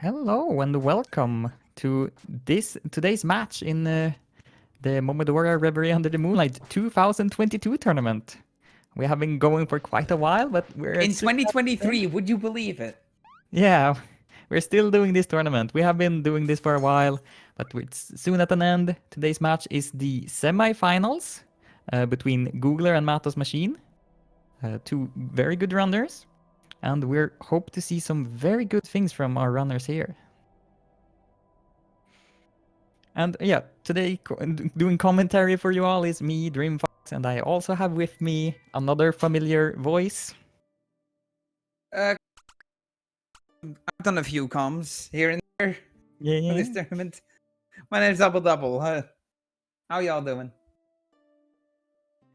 Hello and welcome to today's match in the Momodora Reverie under the Moonlight 2022 tournament. We have been going for quite a while, but we're In soon at the 2023, end. would you believe it? Yeah, we're still doing this tournament. We have been doing this for a while, but it's soon at an end. Today's match is the semi-finals between Googler and MatosMachine, two very good runners, and we hope to see some very good things from our runners here. And yeah, today doing commentary for you all is me, DreamFox, and I also have with me another familiar voice. I've done a few comms here and there Yeah. for this tournament. My name's Double Double. How y'all doing?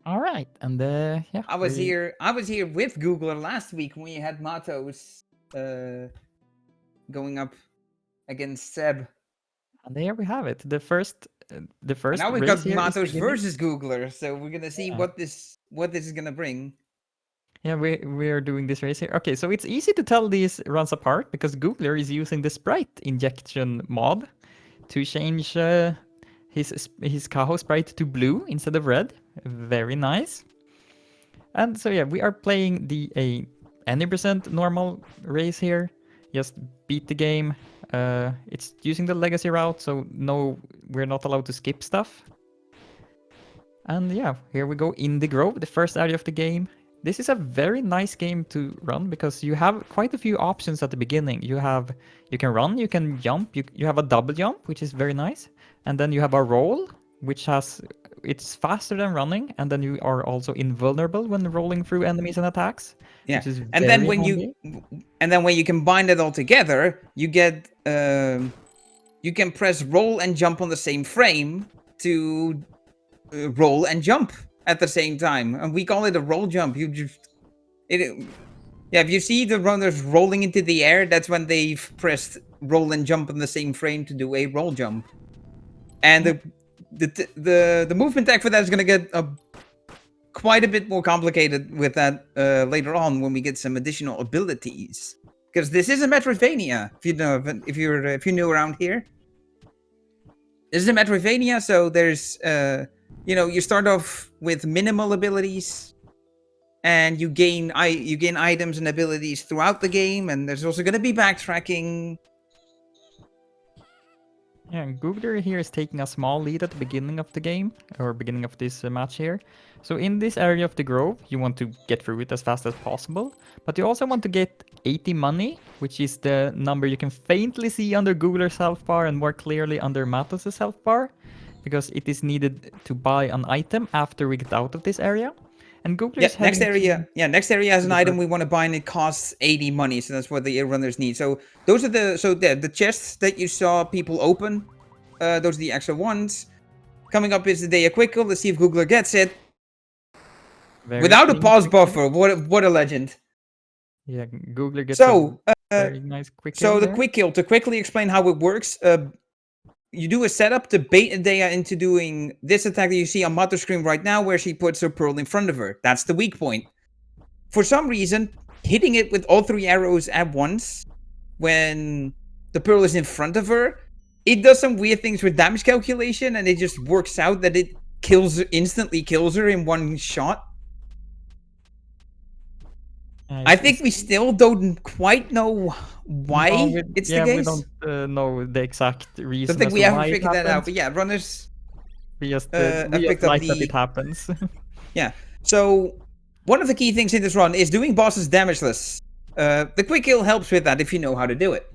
All right, and yeah, I was here with Googler last week when we had Matos going up against Seb. And there we have it. The first And race now we got here is Matos beginning. versus Googler, so we're gonna see what this is gonna bring. Yeah, we're doing this race here. Okay, so it's easy to tell these runs apart because Googler is using the sprite injection mod to change his Kaho sprite to blue instead of red. Very nice. And so yeah, we are playing the any percent normal race here. Just beat the game. It's using the legacy route, so no, we're not allowed to skip stuff. And yeah, here we go in the Grove, the first area of the game. This is a very nice game to run because you have quite a few options at the beginning. You can run, you can jump, you have a double jump, which is very nice. And then you have a roll, which it's faster than running, and then you are also invulnerable when rolling through enemies and attacks. Yeah, Which is and very then when handy. you combine it all together, you get you can press roll and jump on the same frame to roll and jump at the same time, and we call it a roll jump. If you see the runners rolling into the air, that's when they've pressed roll and jump on the same frame to do a roll jump. And the movement tag for that is going to get quite a bit more complicated with that later on when we get some additional abilities. Because this is a Metroidvania, if you're new around here. This is a Metroidvania, so there's you start off with minimal abilities, and you gain items and abilities throughout the game, and there's also going to be backtracking. Yeah, Googler here is taking a small lead at the beginning of the game, or beginning of this match here. So in this area of the Grove, you want to get through it as fast as possible, but you also want to get 80 money, which is the number you can faintly see under Googler's health bar and more clearly under Matos' health bar, because it is needed to buy an item after we get out of this area. And Googler is next area has an item we want to buy, and it costs 80 money, so that's what the runners need. So those are the chests that you saw people open. Those are the extra ones. Coming up is the day of Quickle. Let's see if Googler gets it. Without a pause buffer. What a legend. Yeah, Googler gets a very nice quick kill. So the quick kill, to quickly explain how it works, you do a setup to bait Dea into doing this attack that you see on Mato's screen right now, where she puts her pearl in front of her. That's the weak point. For some reason, hitting it with all three arrows at once, when the pearl is in front of her, it does some weird things with damage calculation, and it just works out that it instantly kills her in one shot. I think we still don't quite know why it's the case. We don't know the exact reason. I think we haven't figured that out, but yeah, runners we just like that it happens. Yeah, so one of the key things in this run is doing bosses damageless. The quick kill helps with that if you know how to do it.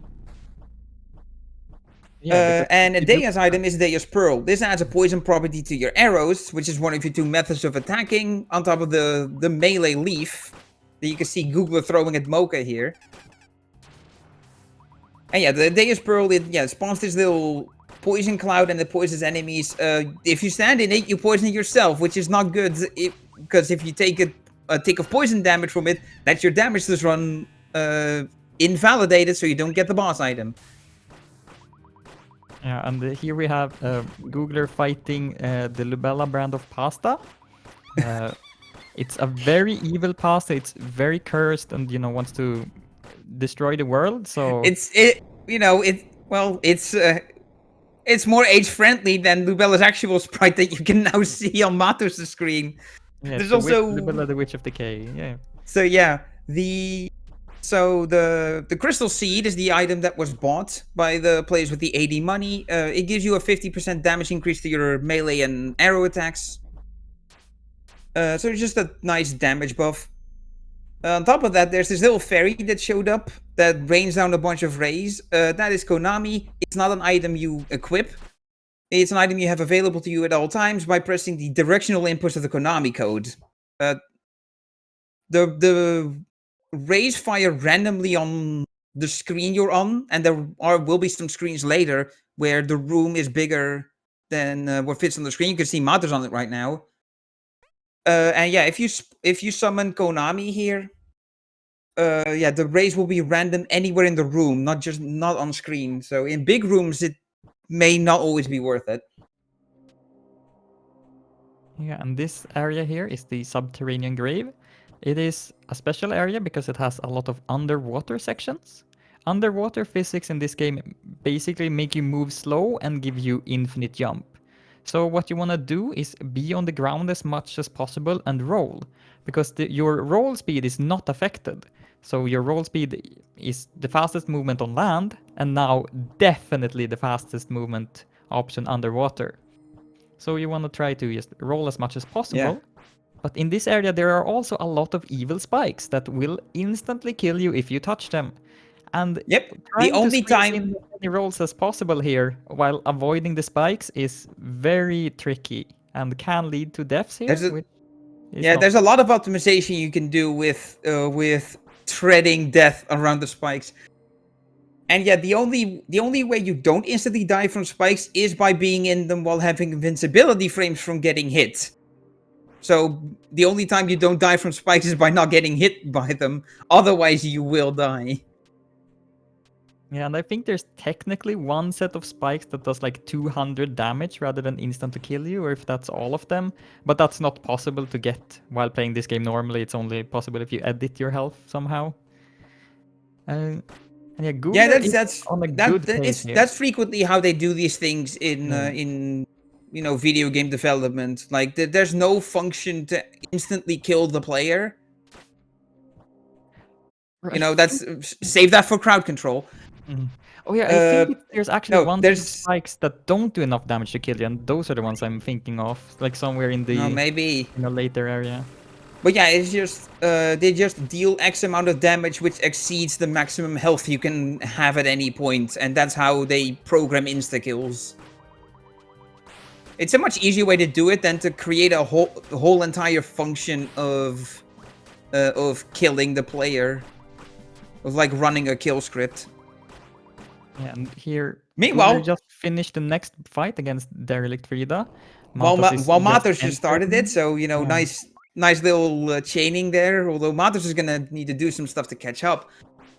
Yeah, and Dea's item is Dea's Pearl. This adds a poison property to your arrows, which is one of your two methods of attacking, on top of the melee leaf that you can see Googler throwing at Mocha here. And yeah, the Dea's Pearl, it spawns this little poison cloud and it poisons enemies. If you stand in it, you poison yourself, which is not good, because if you take a tick of poison damage from it, that's your damage this run invalidated, so you don't get the boss item. Yeah, and here we have Googler fighting the Lubella brand of pasta. It's a very evil pasta. It's very cursed and wants to destroy the world. So it's more age friendly than Lubella's actual sprite that you can now see on Matos' screen. Yeah, There's the also Libella, the Witch of Decay. Yeah. so yeah the crystal seed is the item that was bought by the players with the AD money. It gives you a 50% damage increase to your melee and arrow attacks. So it's just a nice damage buff. On top of that, there's this little fairy that showed up that rains down a bunch of rays. That is Konami. It's not an item you equip. It's an item you have available to you at all times by pressing the directional inputs of the Konami code. The rays fire randomly on the screen you're on, and there will be some screens later where the room is bigger than what fits on the screen. You can see Matos on it right now. And yeah, if you summon Konami here, yeah, the rays will be random anywhere in the room, not on screen. So in big rooms, it may not always be worth it. Yeah, and this area here is the subterranean grave. It is a special area because it has a lot of underwater sections. Underwater physics in this game basically make you move slow and give you infinite jump. So what you want to do is be on the ground as much as possible and roll, because your roll speed is not affected. So your roll speed is the fastest movement on land, and now definitely the fastest movement option underwater. So you want to try to just roll as much as possible. Yeah. But in this area, there are also a lot of evil spikes that will instantly kill you if you touch them. And Yep. trying The only to squeeze time in as many rolls as possible here while avoiding the spikes is very tricky and can lead to deaths here. there's a lot of optimization you can do with treading death around the spikes. And yeah, the only way you don't instantly die from spikes is by being in them while having invincibility frames from getting hit. So the only time you don't die from spikes is by not getting hit by them. Otherwise, you will die. Yeah, and I think there's technically one set of spikes that does like 200 damage rather than instant to kill you, or if that's all of them. But that's not possible to get while playing this game normally. It's only possible if you edit your health somehow. And yeah, Googler is on a good pace here. That's frequently how they do these things in video game development. Like there's no function to instantly kill the player. That's save that for crowd control. Mm. Oh yeah, I think there's actually one set of spikes that don't do enough damage to kill you, and those are the ones I'm thinking of, like somewhere in the maybe in a later area. But yeah, it's just they just deal X amount of damage, which exceeds the maximum health you can have at any point, and that's how they program insta kills. It's a much easier way to do it than to create a whole entire function of killing the player, of like running a kill script. Yeah, and here, meanwhile, we just finished the next fight against Derelict Frida. While Matos just started it, so nice little chaining there. Although Matos is gonna need to do some stuff to catch up.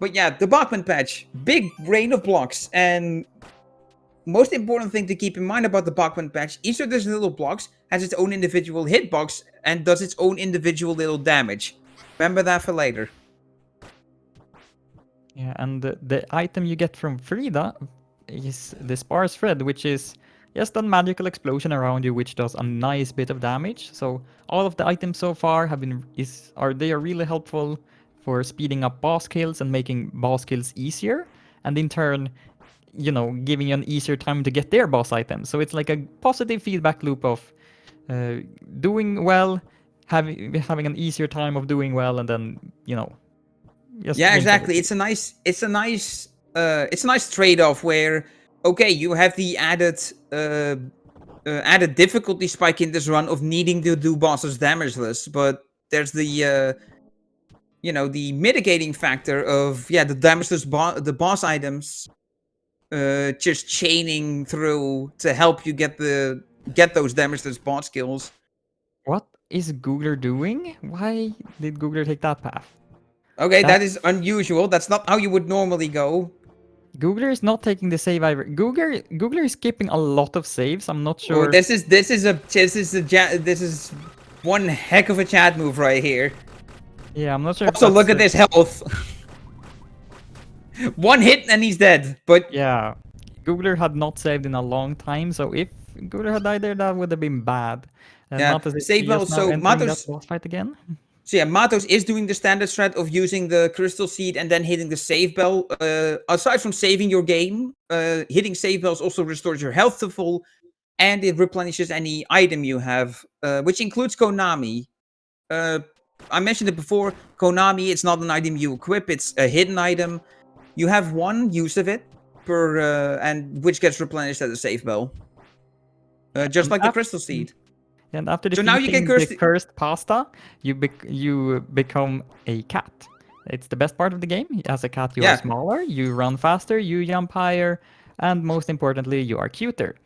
But yeah, the Bachman patch, big rain of blocks, and most important thing to keep in mind about the Bachman patch: each of these little blocks has its own individual hitbox and does its own individual little damage. Remember that for later. Yeah, and the item you get from Frida is the sparse thread, which is just a magical explosion around you, which does a nice bit of damage. So all of the items so far are really helpful for speeding up boss kills and making boss kills easier, and in turn, giving you an easier time to get their boss items. So it's like a positive feedback loop of doing well, having an easier time of doing well, and then yeah, exactly. It's a nice trade-off where, okay, you have the added difficulty spike in this run of needing to do bosses damageless, but there's the mitigating factor of the damageless the boss items just chaining through to help you get those damageless boss kills. What is Googler doing? Why did Googler take that path? Okay, that is unusual. That's not how you would normally go. Googler is not taking the save either. Googler is skipping a lot of saves. I'm not sure. Oh, this is one heck of a chat move right here. Yeah, I'm not sure. Also, look at this health. One hit and he's dead. But Yeah, Googler had not saved in a long time, so if Googler had died there, that would have been bad. And yeah, Matos is save well. just now So entering that Matos, boss fight again. so yeah, Matos is doing the standard strat of using the crystal seed and then hitting the save bell. Aside from saving your game, hitting save bells also restores your health to full, and it replenishes any item you have, which includes Konami. I mentioned it before. Konami, it's not an item you equip; it's a hidden item. You have one use of it per, and which gets replenished at the save bell, just And like the crystal seed. And after So now you get defeating the cursed. cursed pasta, you become a cat. It's the best part of the game. As a cat, you are Yeah, smaller, you run faster, you jump higher, and most importantly, you are cuter.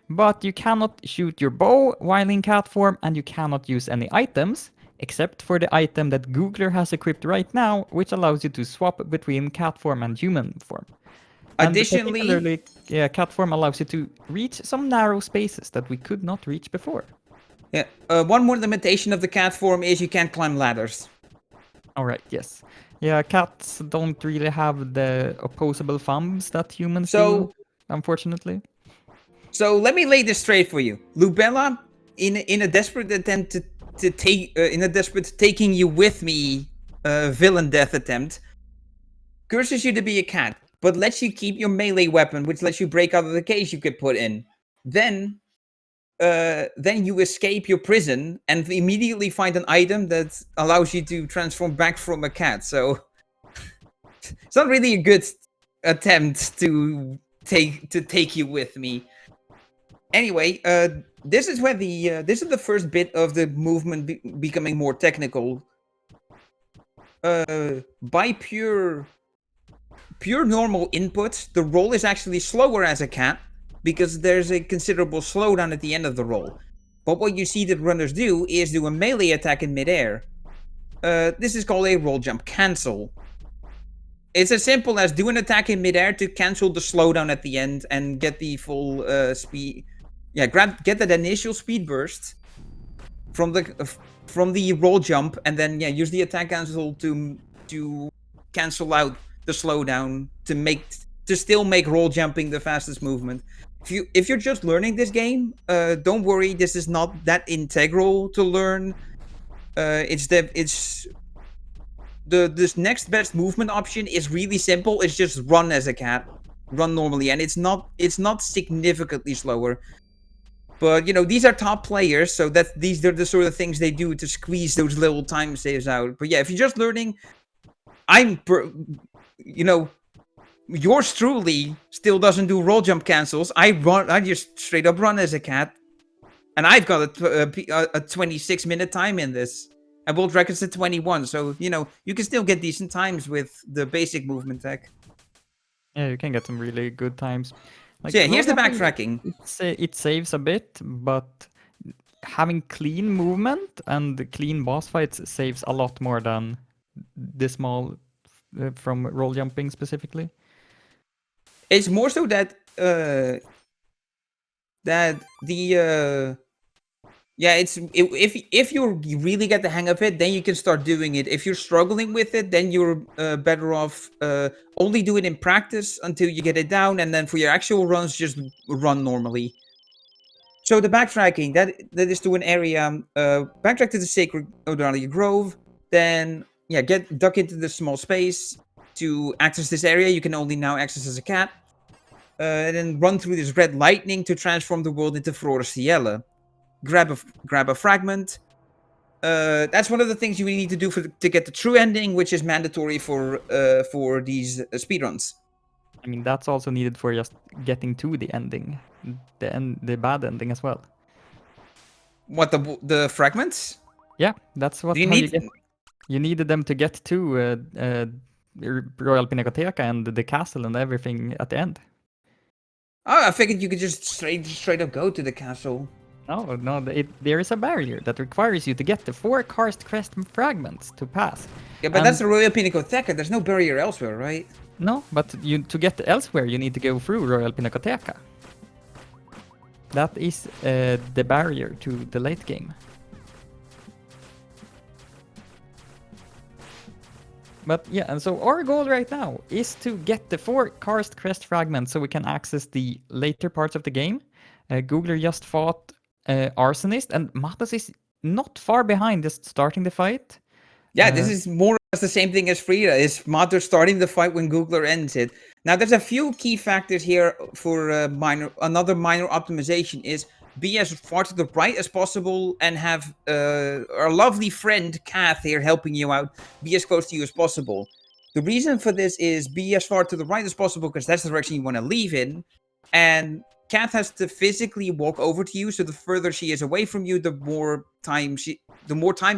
But you cannot shoot your bow while in cat form, and you cannot use any items, except for the item that Googler has equipped right now, which allows you to swap between cat form and human form. And additionally, particularly, cat form allows you to reach some narrow spaces that we could not reach before. yeah, one more limitation of the cat form is you can't climb ladders. All right, yes. Yeah, cats don't really have the opposable thumbs that humans do, So, unfortunately. so let me lay this straight for you. Lubella, in a desperate attempt to take, in a desperate taking you with me, villain death attempt, curses you to be a cat, but lets you keep your melee weapon, which lets you break out of the cage you could put in. Then you escape your prison and immediately find an item that allows you to transform back from a cat. So it's not really a good attempt to take you with me. Anyway, this is where this is the first bit of the movement becoming more technical. By pure normal input, the roll is actually slower as a cat because there's a considerable slowdown at the end of the roll. But what you see the runners do is do a melee attack in midair. This is called a roll jump cancel. It's as simple as do an attack in midair to cancel the slowdown at the end and get the full speed. Yeah, get that initial speed burst from the roll jump, and then use the attack cancel to cancel out the slowdown to still make roll jumping the fastest movement. If you're just learning this game, don't worry. This is not that integral to learn. This next best movement option is really simple. It's just run as a cat, run normally, and it's not significantly slower. But these are top players, so these are the sort of things they do to squeeze those little time saves out. But yeah, if you're just learning, yours truly still doesn't do roll jump cancels. I just straight up run as a cat, and I've got a 26-minute time in this. I world records at 21, so you can still get decent times with the basic movement tech. Yeah, you can get some really good times. So yeah, here's the roll jumping, backtracking. it saves a bit, but having clean movement and clean boss fights saves a lot more than the small from roll jumping specifically. It's more so that the if you really get the hang of it, then you can start doing it. If you're struggling with it, then you're better off only do it in practice until you get it down, and then for your actual runs, just run normally. So the backtracking, that is to an area, backtrack to the Sacred Odalia Grove, then duck into the small space to access this area you can only now access as a cat, and then run through this red lightning to transform the world into Flora Ciela. Grab a fragment. That's one of the things you need to do to get the true ending, which is mandatory for these speedruns. I mean, that's also needed for just getting to the ending, the bad ending as well. What, the fragments? Yeah, that's what you get. You needed them to get to Royal Pinacoteca and the castle and everything at the end. Oh, I figured you could just straight up go to the castle. No, there is a barrier that requires you to get the 4 karst crest fragments to pass. Yeah, but that's the Royal Pinacoteca. There's no barrier elsewhere, right? No, but to get elsewhere, you need to go through Royal Pinacoteca. That is the barrier to the late game. But yeah, and so our goal right now is to get the 4 Karst Crest fragments so we can access the later parts of the game. Googler just fought Arsonist, and Matos is not far behind, just starting the fight. Yeah, this is more or less the same thing as Frida. Is Mater starting the fight when Googler ends it? Now, there's a few key factors here for another minor optimization is be as far to the right as possible and have our lovely friend Kath here helping you out. Be as close to you as possible. The reason for this is be as far to the right as possible because that's the direction you want to leave in. And Kath has to physically walk over to you, so the further she is away from you, the more time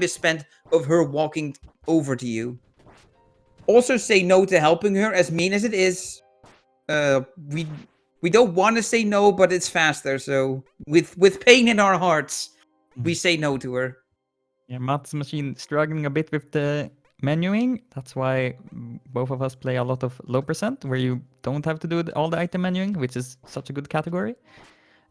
is spent of her walking over to you. Also, say no to helping her, as mean as it is. We don't want to say no, but it's faster. So with pain in our hearts, we say no to her. Yeah, MatosMachine struggling a bit with the menuing. That's why both of us play a lot of low percent, where you don't have to do all the item menuing, which is such a good category.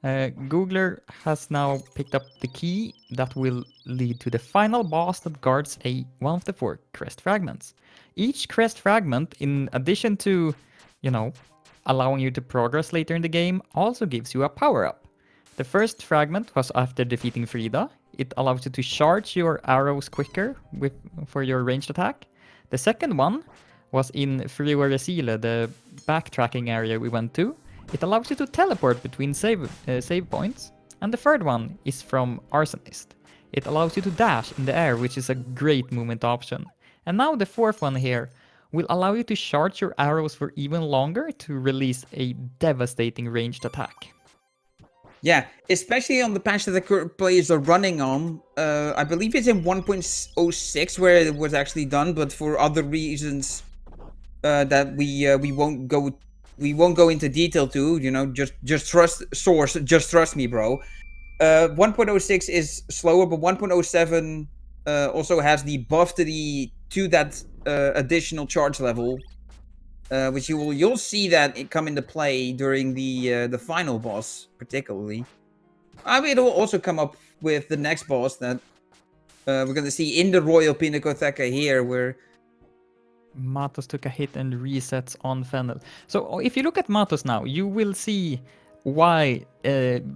Googler has now picked up the key that will lead to the final boss that guards one of the 4 crest fragments. Each crest fragment, in addition to, allowing you to progress later in the game, also gives you a power-up. The first fragment was after defeating Frida. It allows you to charge your arrows quicker for your ranged attack. The second one was in Reverie, the backtracking area we went to. It allows you to teleport between save points. And the third one is from Arsonist. It allows you to dash in the air, which is a great movement option. And now the fourth one here will allow you to charge your arrows for even longer to release a devastating ranged attack. Yeah, especially on the patch that the current players are running on. I believe it's in 1.06 where it was actually done, but for other reasons that we won't go into detail to. Just trust source. Just trust me, bro. 1.06 is slower, but 1.07 also has the buff to that additional charge level, which you'll see that it come into play during the final boss, particularly. I mean, it'll also come up with the next boss that we're gonna see in the Royal Pinacotheca here, where Matos took a hit and resets on Fennel. So if you look at Matos now, you will see why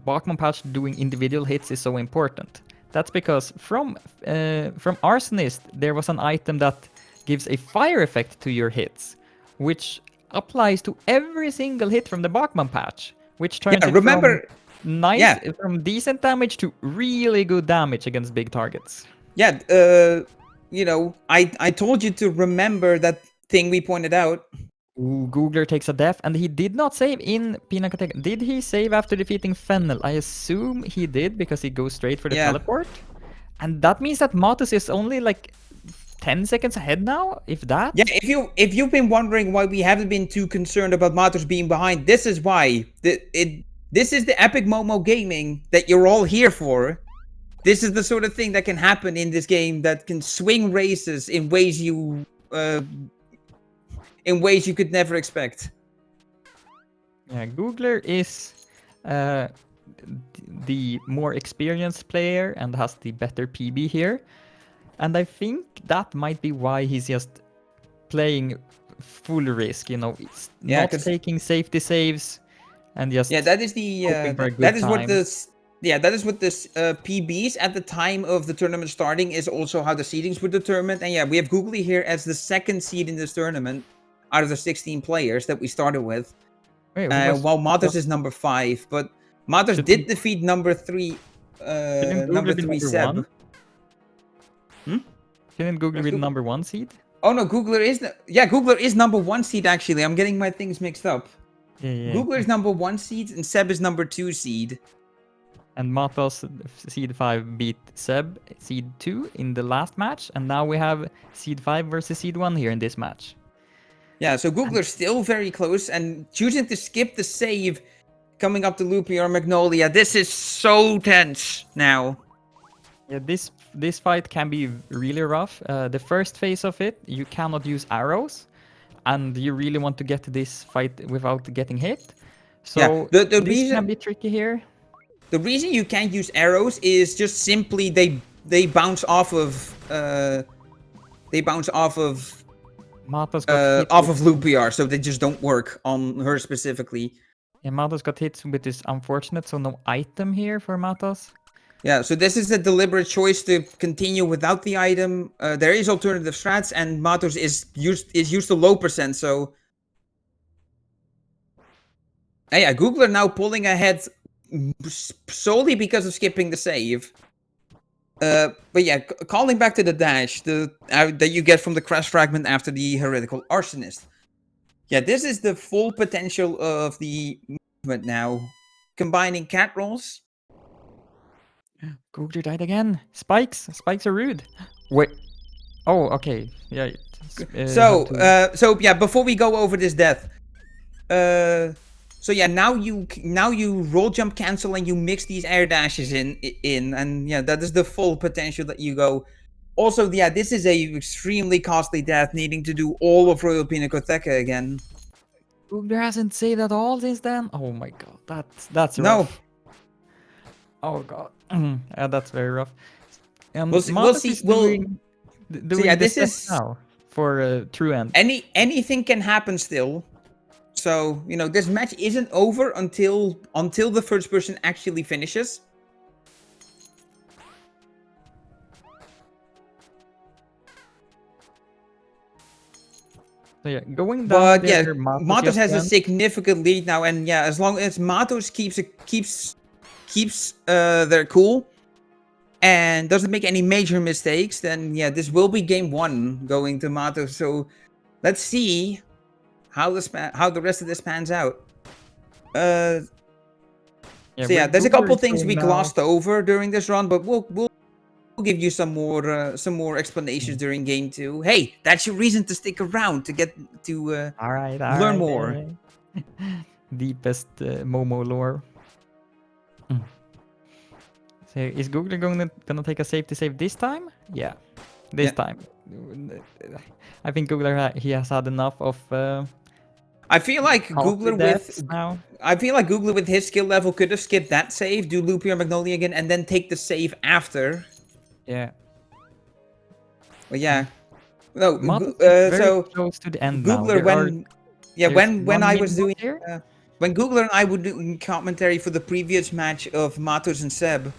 Bachman patch doing individual hits is so important. That's because from Arsonist, there was an item that gives a fire effect to your hits, which applies to every single hit from the Bachman patch, which turns it from decent damage to really good damage against big targets. Yeah, I told you to remember that thing we pointed out. Ooh, Googler takes a death, and he did not save in Pinacotheca. Did he save after defeating Fennel? I assume he did, because he goes straight for the teleport. And that means that Matos is only like 10 seconds ahead now, if that. Yeah, if you've been wondering why we haven't been too concerned about Matos being behind, this is why. This is the epic Momo gaming that you're all here for. This is the sort of thing that can happen in this game that can swing races in ways you could never expect. Yeah, Googler is the more experienced player and has the better PB here. And I think that might be why he's just playing full risk, it's not taking safety saves and just that is what this PBs at the time of the tournament starting is also how the seedings were determined. And we have Googly here as the second seed in this tournament out of the 16 players that we started with. While Matos is number 5, but Matos did defeat number 3 Seb. Shouldn't Googler be the number 1 seed? Oh no, Googler is number 1 seed actually. I'm getting my things mixed up. Yeah. Googler is number 1 seed and Seb is number 2 seed. And Matos, seed 5, beat Seb, seed 2 in the last match. And now we have seed 5 versus seed 1 here in this match. Yeah, so Googler's still very close and choosing to skip the save coming up to Loopy or Magnolia. This is so tense now. Yeah, this fight can be really rough. The first phase of it, you cannot use arrows. And you really want to get to this fight without getting hit. So the this reason can be tricky here. The reason you can't use arrows is just simply they bounce off of Matos got hit off with, of Lupiar, so they just don't work on her specifically. yeah, Matos got hit with this unfortunate, so no item here for Matos. Yeah, so this is a deliberate choice to continue without the item. There is alternative strats, and Matos is used to low percent, so... Yeah, Googler now pulling ahead solely because of skipping the save. But yeah, calling back to the dash that you get from the crash fragment after the heretical arsonist. Yeah, this is the full potential of the movement now. Combining cat rolls. Googler died again. Spikes. Spikes are rude. Wait. Oh, okay. Yeah. So yeah, before we go over this death, so yeah, now you roll jump cancel and you mix these air dashes in, and yeah, that is the full potential that you go. Also, yeah, this is a extremely costly death, needing to do all of Royal Pinacoteca again. Googler hasn't saved at all since then. Oh my god, that's No, rough. Oh god, yeah, that's very rough. we'll see. Matos is doing So yeah, this this step is now for true end. anything can happen still. So you know, this match isn't over until the first person actually finishes. So yeah, going down But there, yeah, Matos Matos just has a went. significant lead now, and yeah, as long as Matos keeps their cool and doesn't make any major mistakes, then yeah, this will be game 1 going to Matos. So let's see how the rest of this pans out. Yeah, So yeah, where there's a Googler couple is things going we now. glossed over during this run, but we'll give you some more explanations during game 2. Hey, that's your reason to stick around to get to All right, learn more. Deepest Momo lore. So is Googler gonna take a safety save this time? Yeah, this time. I think Googler he has had enough of. I feel like Googler now. with his skill level could have skipped that save, do Loopy or Magnolia again, and then take the save after. Yeah. But yeah, no. Matos is very So close to the end Googler now. when I was doing here. when Googler and I would do commentary for the previous match of Matos and Seb,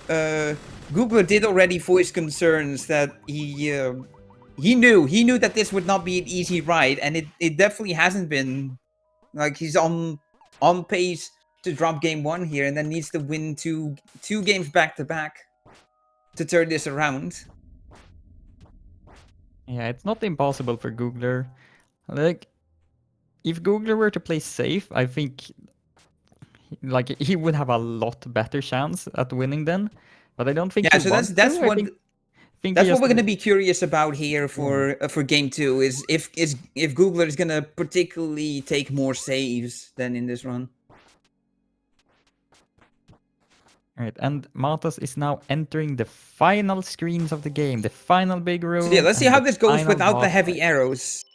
Googler did already voice concerns that he knew that this would not be an easy ride, and it definitely hasn't been. Like, he's on pace to drop game 1 here, and then needs to win two games back to back to turn this around. Yeah, it's not impossible for Googler. Like, if Googler were to play safe, I think like he would have a lot better chance at winning then. But I don't think. Yeah, so that's what we're gonna be curious about here for game 2 is if Googler is gonna particularly take more saves than in this run. Right, and Matos is now entering the final screens of the game, the final big room. So yeah, let's see how this goes final without the boss heavy fight. arrows,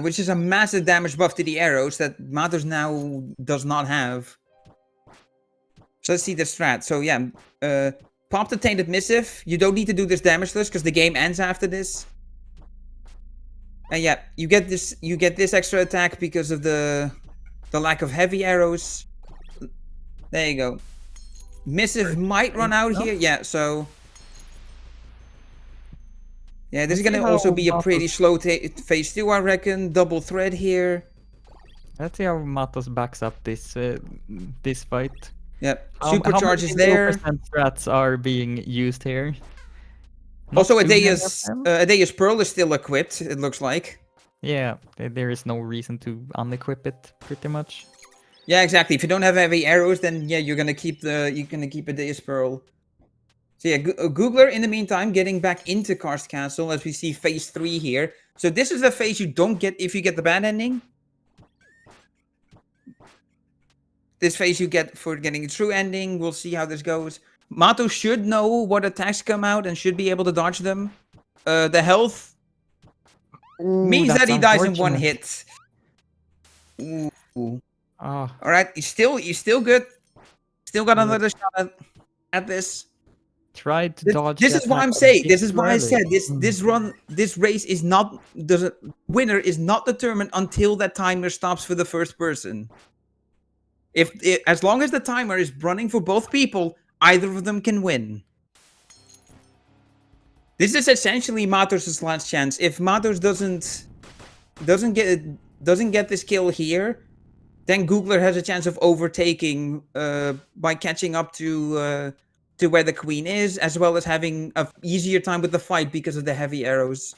which is a massive damage buff to the arrows that Matos now does not have. So let's see the strat. So yeah, pop the Tainted Missive. You don't need to do this damageless because the game ends after this. And yeah, you get this extra attack because of the lack of heavy arrows. There you go. Missive might run out here. Yeah, so yeah, this is gonna also be a pretty slow phase 2, I reckon. Double thread here. Let's see how Matos backs up this this fight. Yep, supercharge is there. How many strats are being used here? Also, Adea's Pearl is still equipped, it looks like. Yeah, there is no reason to unequip it, pretty much. Yeah, exactly. If you don't have heavy arrows, then yeah, you're gonna keep Adea's Pearl. So yeah, Googler in the meantime getting back into Karst Castle as we see phase 3 here. So this is the phase you don't get if you get the bad ending. This phase you get for getting a true ending. We'll see how this goes. Mato should know what attacks come out and should be able to dodge them. The health means that he dies in 1 hit. Ooh. All right, he's still good. Still got another shot at this. tried to dodge This the is why attack I'm a saying. bit This is too why I early. said this race is not the winner is not determined until that timer stops for the first person. As long as the timer is running for both people, either of them can win. This is essentially Matos' last chance. If Matos doesn't get this kill here, then Googler has a chance of overtaking by catching up to where the queen is, as well as having a easier time with the fight because of the heavy arrows.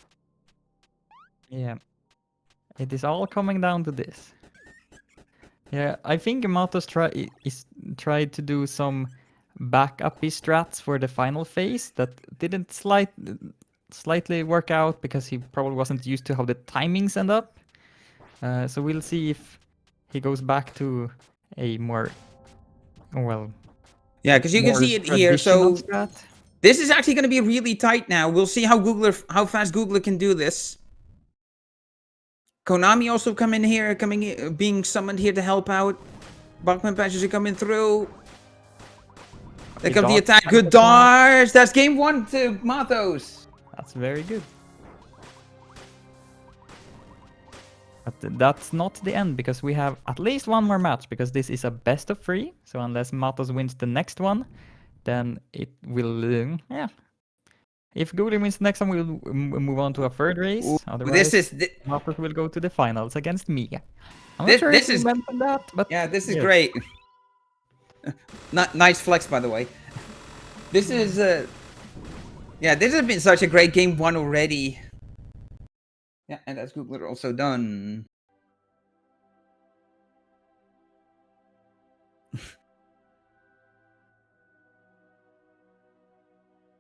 Yeah. It is all coming down to this. Yeah, I think Matos tried to do some backup-y strats for the final phase that didn't slightly work out because he probably wasn't used to how the timings end up. So we'll see if he goes back to a more, well, Yeah, because you can more see it here. traditional So strat. this is actually going to be really tight now. We'll see how fast Googler can do this. Konami also being summoned here to help out. Bachman patches are coming through. There He comes the dodged attack. the Good dodge. That's game 1 to Matos. That's very good. But that's not the end, because we have at least one more match, because this is a best of 3. So unless Matos wins the next one, then it will, yeah. If Goody wins the next one, we'll move on to a third race. Ooh, Otherwise, Matos will go to the finals against me. I'm not this sure this if is you mentioned that, but yeah, this is yes. great. Nice flex, by the way. This is yeah, this has been such a great game 1 already. Yeah, and that's Googler also done.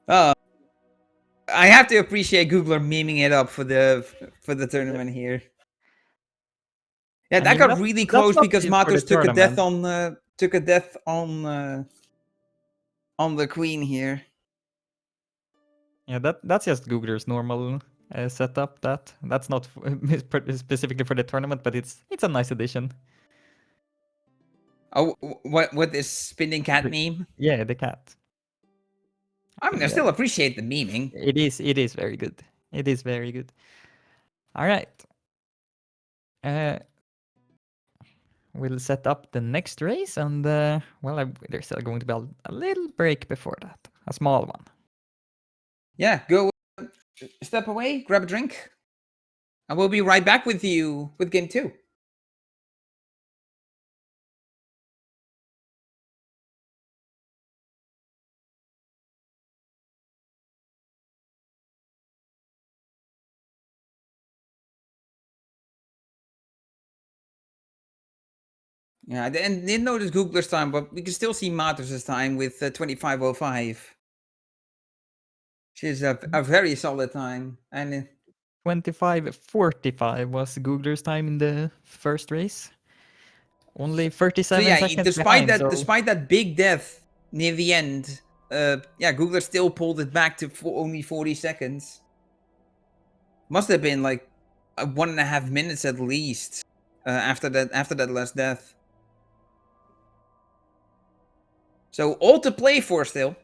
uh, I have to appreciate Googler memeing it up for the tournament here. Yeah, I that mean, got really that's close not because for the Matos took a death tournament. on the queen here. Yeah, that's just Googler's normal setup. That's not specifically for the tournament, but it's a nice addition. Oh, what this spinning cat meme? Yeah, the cat. I mean, I Yeah, still appreciate the memeing. it is very good. It is very good. All right. We'll set up the next race, and well, there's still going to be a little break before that, a small one. Yeah, go step away, grab a drink, and we'll be right back with you with game 2. Yeah, and didn't notice Googler's time, but we can still see Matos' time with 25:05. Which is a very solid time. And 25:45 was Googler's time in the first race. Only so 37 yeah, seconds despite behind. that, So despite that big death near the end, yeah, Googler still pulled it back to only 40 seconds. Must have been like 1.5 minutes at least after that last death. So all to play for still.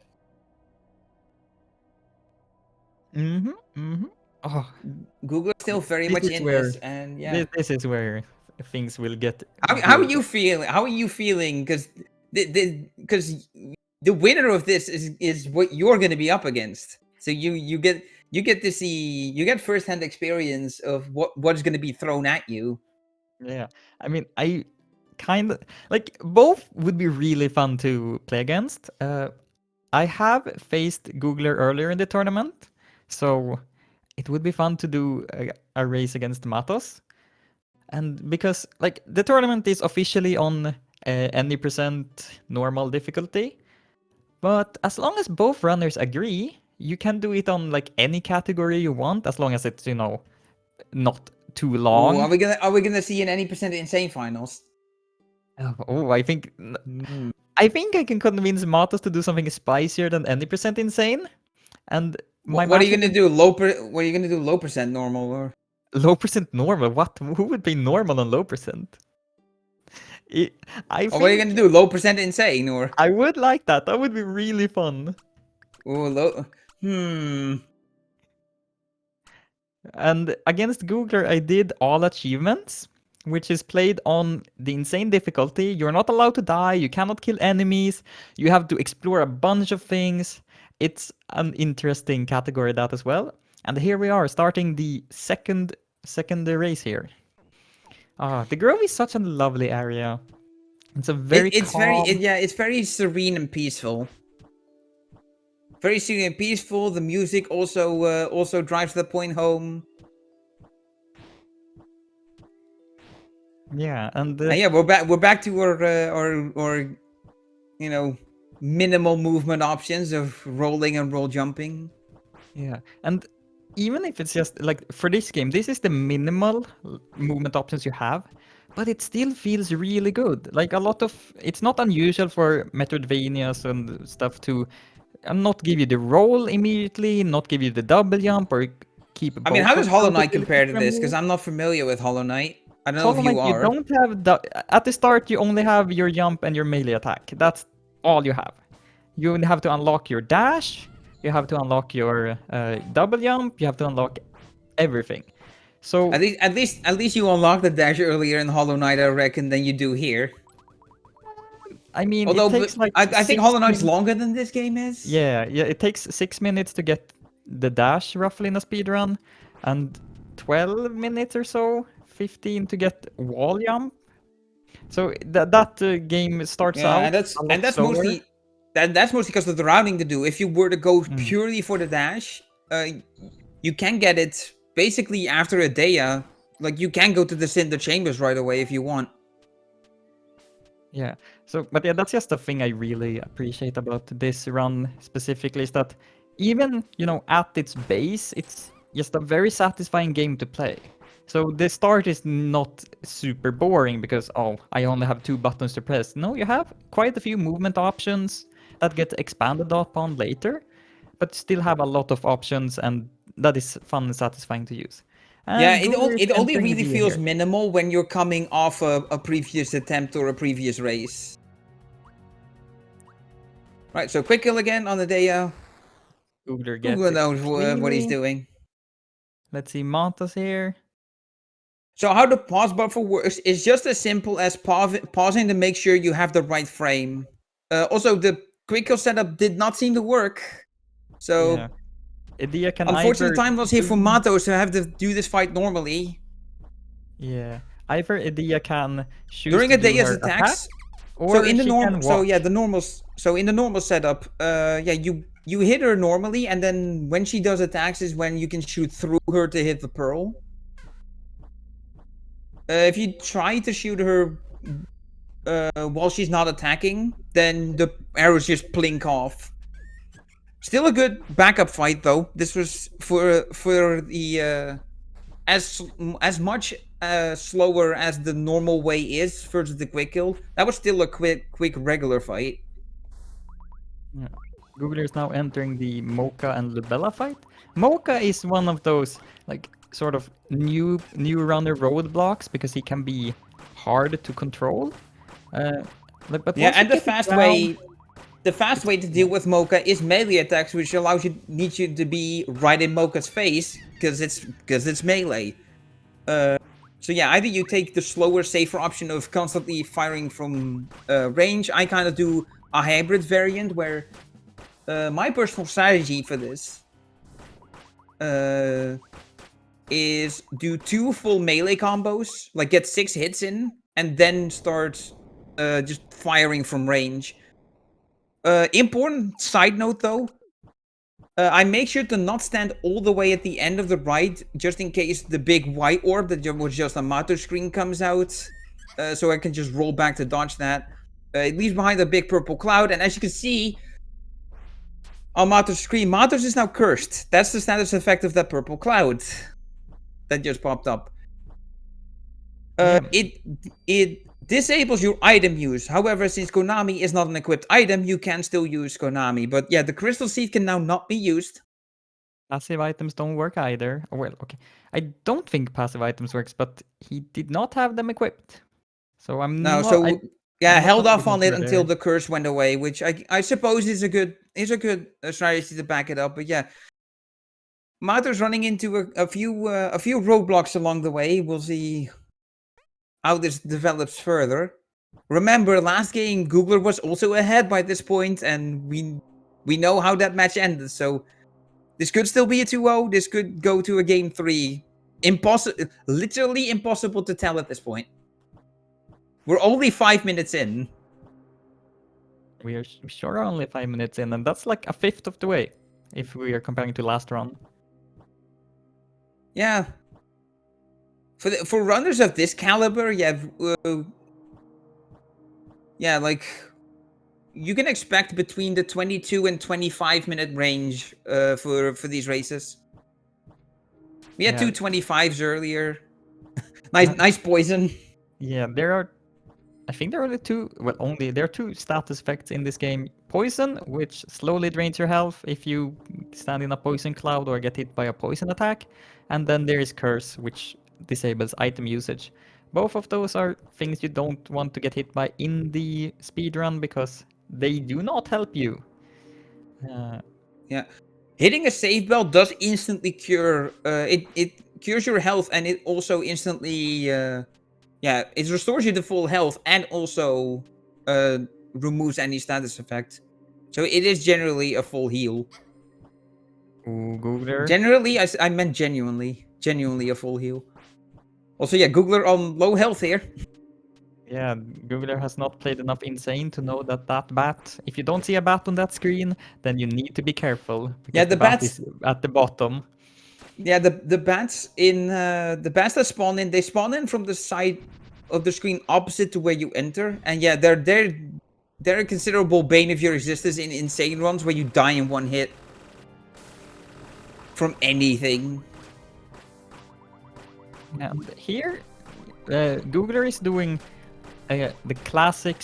Oh, Google still very this much is in where this, and yeah. this is where things will get How are good. you feeling? How are you feeling? Because the winner of this is what you're going to be up against. So you get to see, you get firsthand experience of what is going to be thrown at you. Yeah, I mean, I kind of like, both would be really fun to play against. I have faced Googler earlier in the tournament, so it would be fun to do a race against Matos. And because like the tournament is officially on any percent normal difficulty, but as long as both runners agree, you can do it on like any category you want, as long as it's, not too Ooh, long. are we gonna see an any percent insane finals? Oh, I think I can convince Matos to do something spicier than any percent insane. And my What are match you gonna do? What are you gonna do? Low percent normal or? low percent normal. What? Who would be normal on low percent? I Or what are you think gonna do? Low percent insane or? I would like that. That would be really fun. Hmm. And against Googler, I did all achievements, which is played on the insane difficulty. You're not allowed to die, you cannot kill enemies, you have to explore a bunch of things. It's an interesting category, that as well. And here we are, starting the second race here. The Grove is such a lovely area. It's a very calm. It's very serene and peaceful. Very serene and peaceful. The music also drives the point home. Yeah, and Yeah, we're back to our minimal movement options of rolling and roll jumping. yeah, and even if it's just like for this game, this is the minimal movement options you have, but it still feels really good. Like a lot of, it's not unusual for Metroidvanias and stuff to not give you the roll immediately, not give you the double jump, or keep I mean, both how of does Hollow those Knight abilities compare to from this? you. Because I'm not familiar with Hollow Knight. I don't know if Hollow you Knight, you are. don't have at the start. You only have your jump and your melee attack. That's all you have. You have to unlock your dash. You have to unlock your double jump. You have to unlock everything. So At least you unlock the dash earlier in Hollow Knight, I reckon, than you do here. I mean, it Although, takes like I think six Hollow Knight's minutes. longer than this game is. Yeah, it takes 6 minutes to get the dash roughly in a speed run, and 12 minutes or so, 15 to get wall jump. So that game starts Yeah, out a lot slower. that's mostly because of the routing to do. If you were to go Mm. purely for the dash, you can get it basically after a day. Like you can go to the Cinder Chambers right away if you want. Yeah. So, but yeah, that's just the thing I really appreciate about this run specifically is that even, at its base, it's just a very satisfying game to play. So the start is not super boring because, oh, I only have 2 buttons to press. No, you have quite a few movement options that get expanded upon later, but still have a lot of options, and that is fun and satisfying to use. Yeah, And Google is it only entering really Dia feels here. minimal when you're coming off a previous attempt or a previous race. Right, so quick kill again on the Deo. Googler gets Google it knows what he's cleanly. doing. Let's see Matos here. So how the pause buffer works is just as simple as pausing to make sure you have the right frame. Also, the quick kill setup did not seem to work. Yeah. So, Dia can unfortunately, either time was here for do, Matos to have to do this fight normally. yeah, either Dia can choose During to a do Dea's her attack, attacks, so or in the she normal, can watch. so in the normal setup, yeah, you hit her normally, and then when she does attacks is when you can shoot through her to hit the pearl. If you try to shoot her while she's not attacking, then the arrows just blink off. Still a good backup fight though. This was for the as much slower as the normal way is versus the quick kill. That was still a quick regular fight. Yeah. Googler is now entering the Mocha and Lubella fight. Mocha is one of those like sort of new runner roadblocks because he can be hard to control. Uh, but Yeah, once you and get it down, the fast way to deal with Mocha is melee attacks, which needs you to be right in Mocha's face because it's melee. So yeah, either you take the slower, safer option of constantly firing from range. I kind of do a hybrid variant where my personal strategy for this is do 2 full melee combos, like get 6 hits in, and then start just firing from range. Important side note though, I make sure to not stand all the way at the end of the ride, just in case the big white orb that was just a Mato screen comes out, so I can just roll back to dodge that. It leaves behind a big purple cloud, and as you can see on Matos' screen, Matos is now cursed. That's the status effect of that purple cloud that just popped up. yeah, It disables your item use. However, since Konami is not an equipped item, you can still use Konami. But yeah, the crystal seed can now not be used. passive items don't work either. Well, okay. I don't think passive items works, but he did not have them equipped. So I'm Now, not. I Yeah, And held off Matos on it over until there. the curse went away, which I suppose is a good strategy to back it up. But yeah, Mato's running into a few roadblocks along the way. We'll see how this develops further. Remember, last game Googler was also ahead by this point, and we know how that match ended. So this could still be a 2-0. This could go to a game 3. Impossible, literally impossible to tell at this point. We're only 5 minutes in. We are sure only 5 minutes in, and that's like a fifth of the way if we are comparing to last run. Yeah. For runners of this caliber, like you can expect between the 22 and 25-minute range for these races. We had two 25s earlier. Nice poison. Yeah, I think there are there are two status effects in this game. Poison, which slowly drains your health if you stand in a poison cloud or get hit by a poison attack. And then there is Curse, which disables item usage. Both of those are things you don't want to get hit by in the speedrun because they do not help you. Yeah. Hitting a save bell does instantly cure it cures your health, and it also instantly it restores you to full health and also removes any status effect. So it is generally a full heal. Ooh, Googler. Generally, I meant genuinely a full heal. Also, yeah, Googler on low health here. Yeah, Googler has not played enough Insane to know that bat, if you don't see a bat on that screen, then you need to be careful because Yeah, the bat bats. is at the bottom. Yeah, the bats in the bats that spawn in, they spawn in from the side of the screen opposite to where you enter, and yeah, they're a considerable bane of your existence in insane runs where you die in one hit from anything. And here, Googler is doing the classic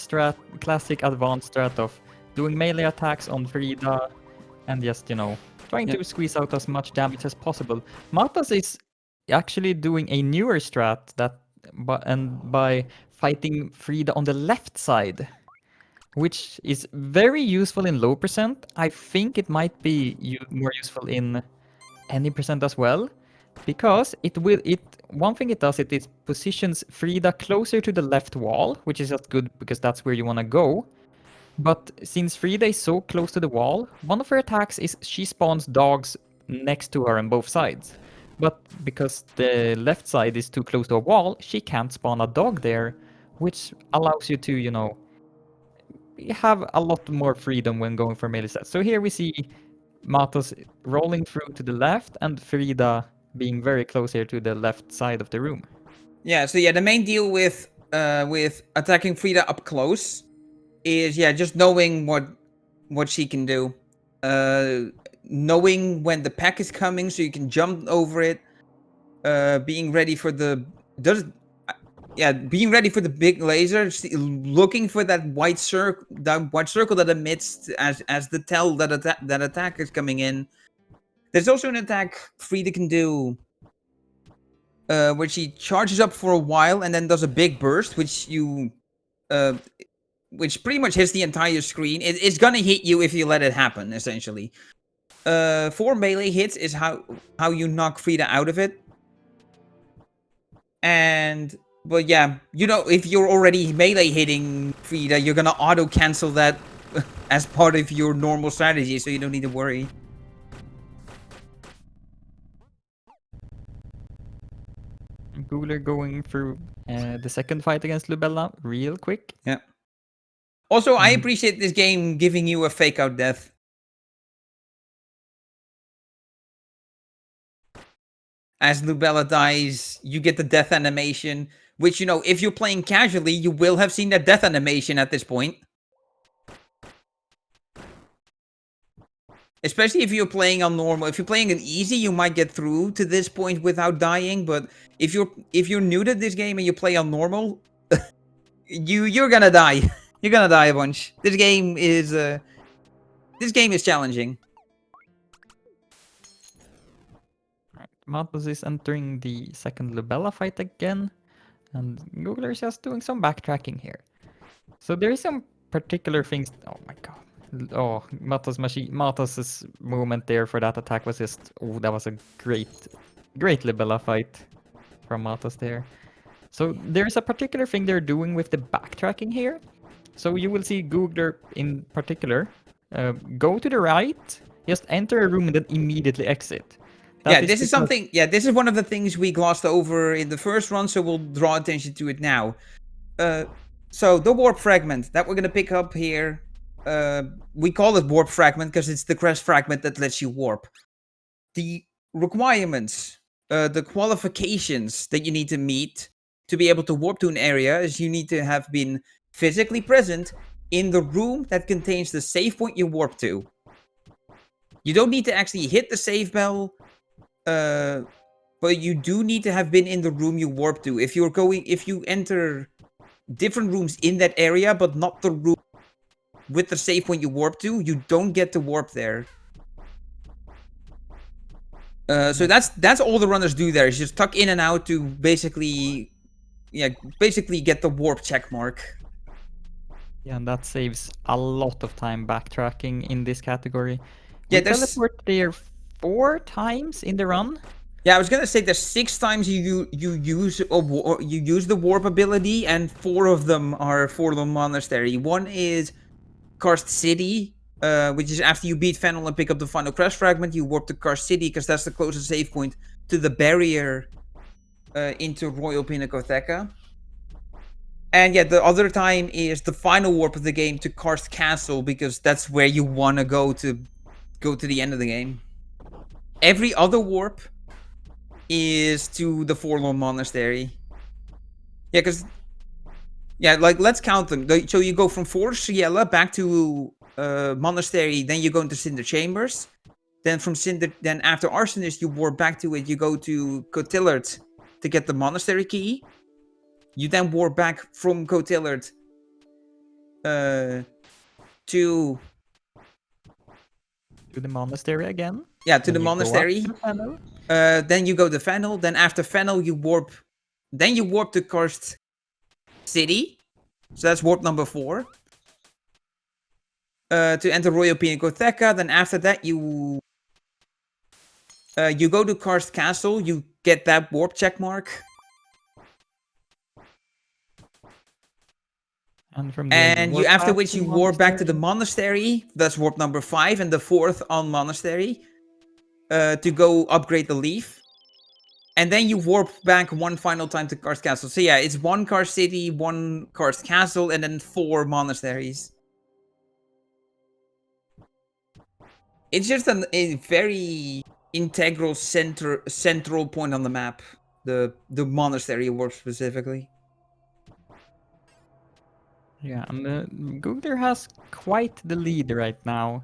advanced strat of doing melee attacks on Frida and just, trying to squeeze out as much damage as possible. Matas is actually doing a newer strat by fighting Frida on the left side, which is very useful in low percent. I think it might be more useful in any percent as well, because one thing it does, it positions Frida closer to the left wall, which is just good because that's where you want to go. But since Frida is so close to the wall, one of her attacks is she spawns dogs next to her on both sides. But because the left side is too close to a wall, she can't spawn a dog there, which allows you to, have a lot more freedom when going for melee sets. So here we see Matos rolling through to the left and Frida being very close here to the left side of the room. Yeah, so yeah, the main deal with attacking Frida up close is just knowing what she can do. Knowing when the pack is coming so you can jump over it. Being ready for the being ready for the big laser, looking for that white circle that emits as the tell that attack is coming in. There's also an attack Frida can do where she charges up for a while and then does a big burst, which pretty much hits the entire screen. It's gonna hit you if you let it happen, essentially. 4 melee hits is how you knock Frida out of it. But yeah, if you're already melee hitting Frida, you're gonna auto cancel that as part of your normal strategy, so you don't need to worry. Googler going through the second fight against Lubella real quick. Yeah. Also, I appreciate this game giving you a fake out death. As Lubella dies, you get the death animation, which, if you're playing casually, you will have seen that death animation at this point. Especially if you're playing on normal. If you're playing on easy, you might get through to this point without dying, but if you're new to this game and you play on normal, you're gonna die. You're gonna die a bunch. This game is challenging. Matos is entering the second Lubella fight again, and Googler is just doing some backtracking here. So there is some particular things. Oh my god. Oh, Matos's movement there for that attack was just. Oh, that was a great Libella fight from Matos there. So there's a particular thing they're doing with the backtracking here. So you will see Googler in particular go to the right, just enter a room and then immediately exit. Yeah, That is this is because something. Yeah, this is one of the things we glossed over in the first run, so we'll draw attention to it now. So the warp fragment that we're gonna pick up here, we call it warp fragment because it's the crest fragment that lets you warp. The requirements, the qualifications that you need to meet to be able to warp to an area is you need to have been physically present in the room that contains the save point you warp to. You don't need to actually hit the save bell, but you do need to have been in the room you warp to. If you enter different rooms in that area, but not the room with the save point you warp to, you don't get to warp there. So that's all the runners do there is just tuck in and out to basically get the warp check mark. yeah, and that saves a lot of time backtracking in this category. Yeah, We teleport there 4 times in the run. Yeah, I was gonna say there's 6 times you use the warp ability, and 4 of them are for the monastery. One is Karst City, which is after you beat Fennel and pick up the final crest fragment, you warp to Karst City because that's the closest save point to the barrier into Royal Pinacotheca. And yeah, the other time is the final warp of the game to Karst Castle because that's where you want to go to the end of the game. Every other warp is to the Forlorn Monastery. Yeah, because like let's count them. So you go from Fort Ciela back to Monastery, then you go into Cinder Chambers. Then from Cinder, then after Arsonist, you warp back to it. You go to Cotillard to get the Monastery key. You then warp back from Cotillard to the monastery again. Yeah, to the monastery. Then you go to Fennel. Then after Fennel, you warp. Then you warp to Karst City. So that's warp number 4. To enter Royal Pinacotheca. Then after that, you go to Karst Castle. You get that warp check mark. And from there, after which you warp back to the monastery. That's warp number 5 and the 4th on monastery. To go upgrade the leaf. And then you warp back one final time to Karst Castle. So yeah, it's 1 Karst City, 1 Karst Castle, and then 4 monasteries. It's just a very integral central point on the map. The monastery warp specifically. Yeah, and Googler has quite the lead right now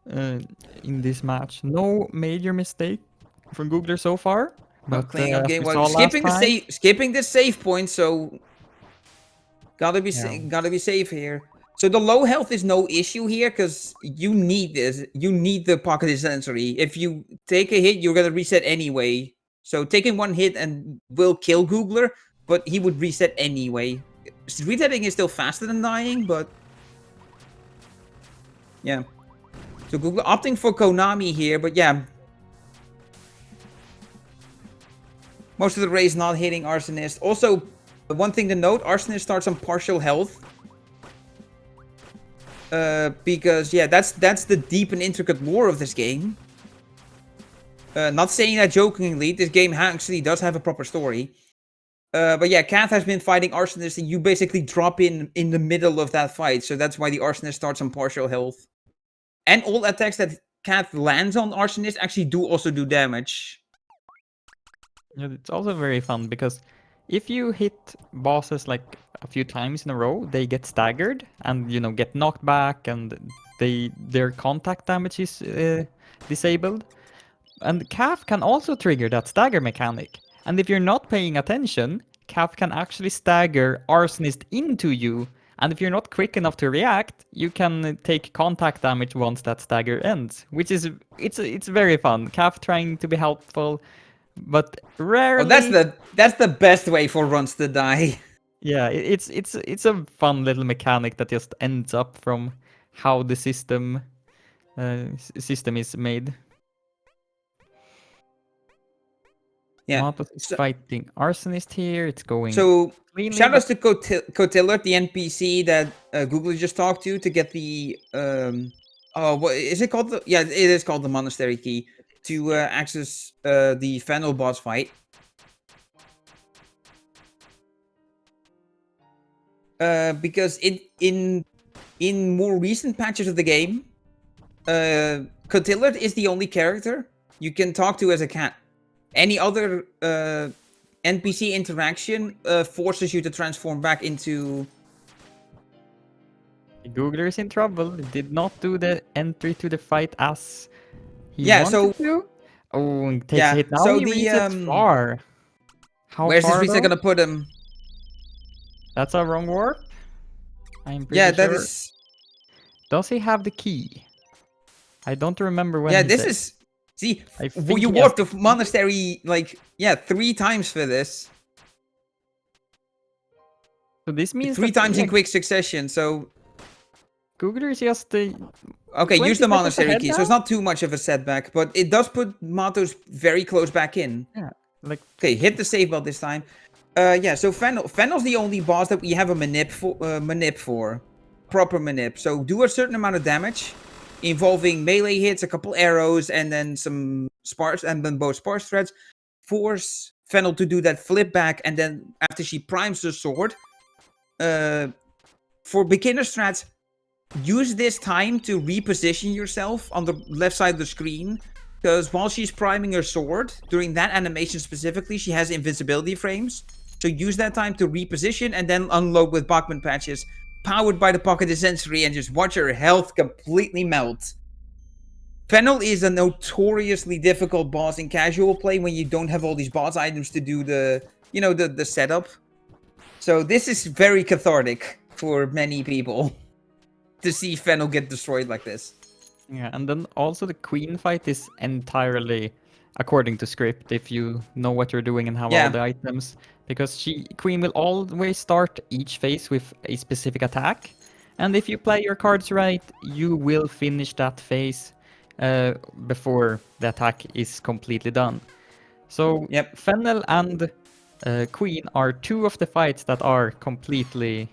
in this match. No major mistake from Googler so far. But playing up game, skipping the save point, so gotta be safe here. So the low health is no issue here because you need this. You need the pocket sensory. If you take a hit, you're gonna reset anyway. So taking 1 hit and will kill Googler, but he would reset anyway. Resetting is still faster than dying, but yeah. So Googler opting for Konami here, but yeah. Most of the race not hitting Arsonist. Also, one thing to note, Arsonist starts on partial health. Because, yeah, that's the deep and intricate lore of this game. Not saying that jokingly, this game actually does have a proper story. But yeah, Kath has been fighting Arsonist, and you basically drop in the middle of that fight. So that's why the Arsonist starts on partial health. And all attacks that Kath lands on Arsonist actually do also do damage. Yeah, it's also very fun because if you hit bosses like a few times in a row, they get staggered and get knocked back, and their contact damage is disabled. And Calf can also trigger that stagger mechanic. And if you're not paying attention, Calf can actually stagger Arsonist into you. And if you're not quick enough to react, you can take contact damage once that stagger ends, which is it's very fun. Calf trying to be helpful, but rarely. Oh, that's the best way for runs to die. Yeah, it's a fun little mechanic that just ends up from how the system system is made. Yeah. Matos is fighting Arsonist here. It's going So cleanly, shout outs but to Cotillard, the NPC that Google just talked to get the what is it called? Yeah, it is called the Monastery Key to access the Fennel boss fight. Because in more recent patches of the game, Cotillard is the only character you can talk to as a cat. Any other NPC interaction forces you to transform back into. Googler is in trouble. He did not do the entry to the fight as he Yeah, wanted so to. Oh, and takes a yeah, hit. Now so he the resets far. How where's this far reset though? gonna put him? That's a wrong warp. I'm Yeah, pretty that sure. is. Does he have the key? I don't remember when Yeah, he this said. is. See, I think you he has warped the monastery like 3 times for this. So this means 3 that times in quick succession. So Googler is just okay, 20 use the seconds monastery ahead key. So now? it's not too much of a setback, but it does put Matos very close back in. Yeah, like Okay, hit the save bell this time. Yeah, so Fennel's the only boss that we have a manip for. Proper manip. So do a certain amount of damage, involving melee hits, a couple arrows, and then some sparse, and then both sparse threads. Force Fennel to do that flip back, and then after she primes the sword, for beginner strats, use this time to reposition yourself on the left side of the screen. Because while she's priming her sword, during that animation specifically, she has invisibility frames. So use that time to reposition and then unload with Bachman patches, powered by the Pocket Sensory, and just watch her health completely melt. Fennel is a notoriously difficult boss in casual play when you don't have all these boss items to do the setup. So this is very cathartic for many people to see Fennel get destroyed like this. yeah, and then also the queen fight is entirely according to script if you know what you're doing and have all the items. Because queen will always start each phase with a specific attack. And if you play your cards right, you will finish that phase before the attack is completely done. So Fennel and Queen are two of the fights that are completely,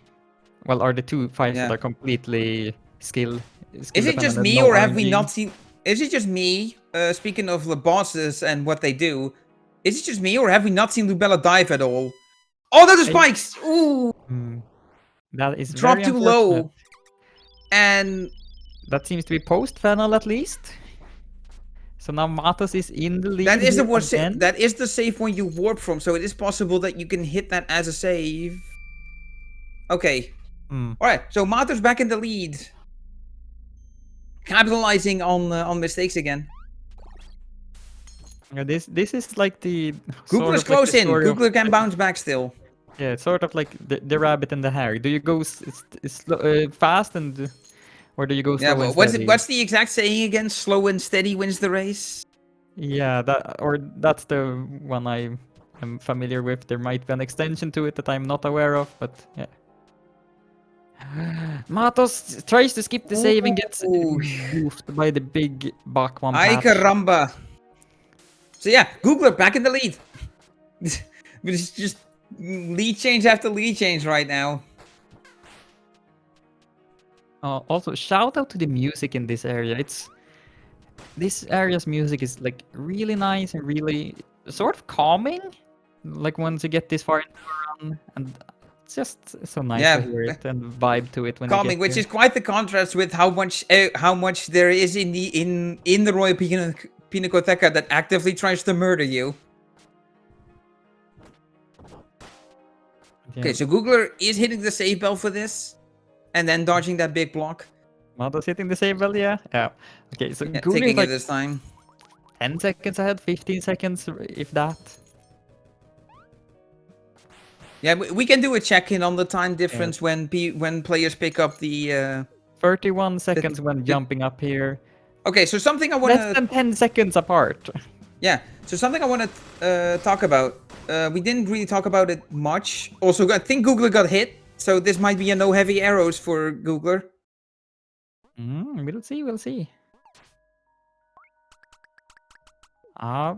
well, are the two fights that are completely skill Is it just dependent and me, no or have we RNG. not seen? Is it just me? Speaking of the bosses and what they do, is it just me, or have we not seen Lubella dive at all? Oh, those are spikes! Ooh, that is drop very too unfortunate. low, and that seems to be post Fennel at least. So now Matos is in the lead. that is the worst. That is the save point you warp from. So it is possible that you can hit that as a save. Okay. All right. So Matos back in the lead, capitalizing on mistakes again. Yeah, this is like the Googler's close in. Googler can bounce back still. Yeah, it's sort of like the rabbit and the hare. Do you go fast and, or do you go slow and steady? What's the exact saying again? Slow and steady wins the race. Yeah, that's the one I am familiar with. There might be an extension to it that I'm not aware of, but yeah. Matos tries to skip the save and gets goofed by the big Bachman patch. Ay caramba. So yeah, Googler back in the lead. It's just lead change after lead change right now. Also, shout out to the music in this area. This area's music is like really nice and really sort of calming. Like once you get this far into the run, and it's just so nice to hear it and vibe to it when calming, you get which here. is quite the contrast with how much there is in the Royal Pinacoteca that actively tries to murder you. Okay, so Googler is hitting the save bell for this, and then dodging that big block. Matos hitting the save bell, yeah. Okay, so Googler taking is like it this time. 10 seconds ahead, 15 seconds, if that. Yeah, we can do a check-in on the time difference when players pick up the... 31 seconds when jumping up here. Okay, so something I want to... Less than 10 seconds apart. Yeah, so something I want to talk about. We didn't really talk about it much. Also, I think Googler got hit, so this might be a no heavy arrows for Googler. We'll see, we'll see. Yeah,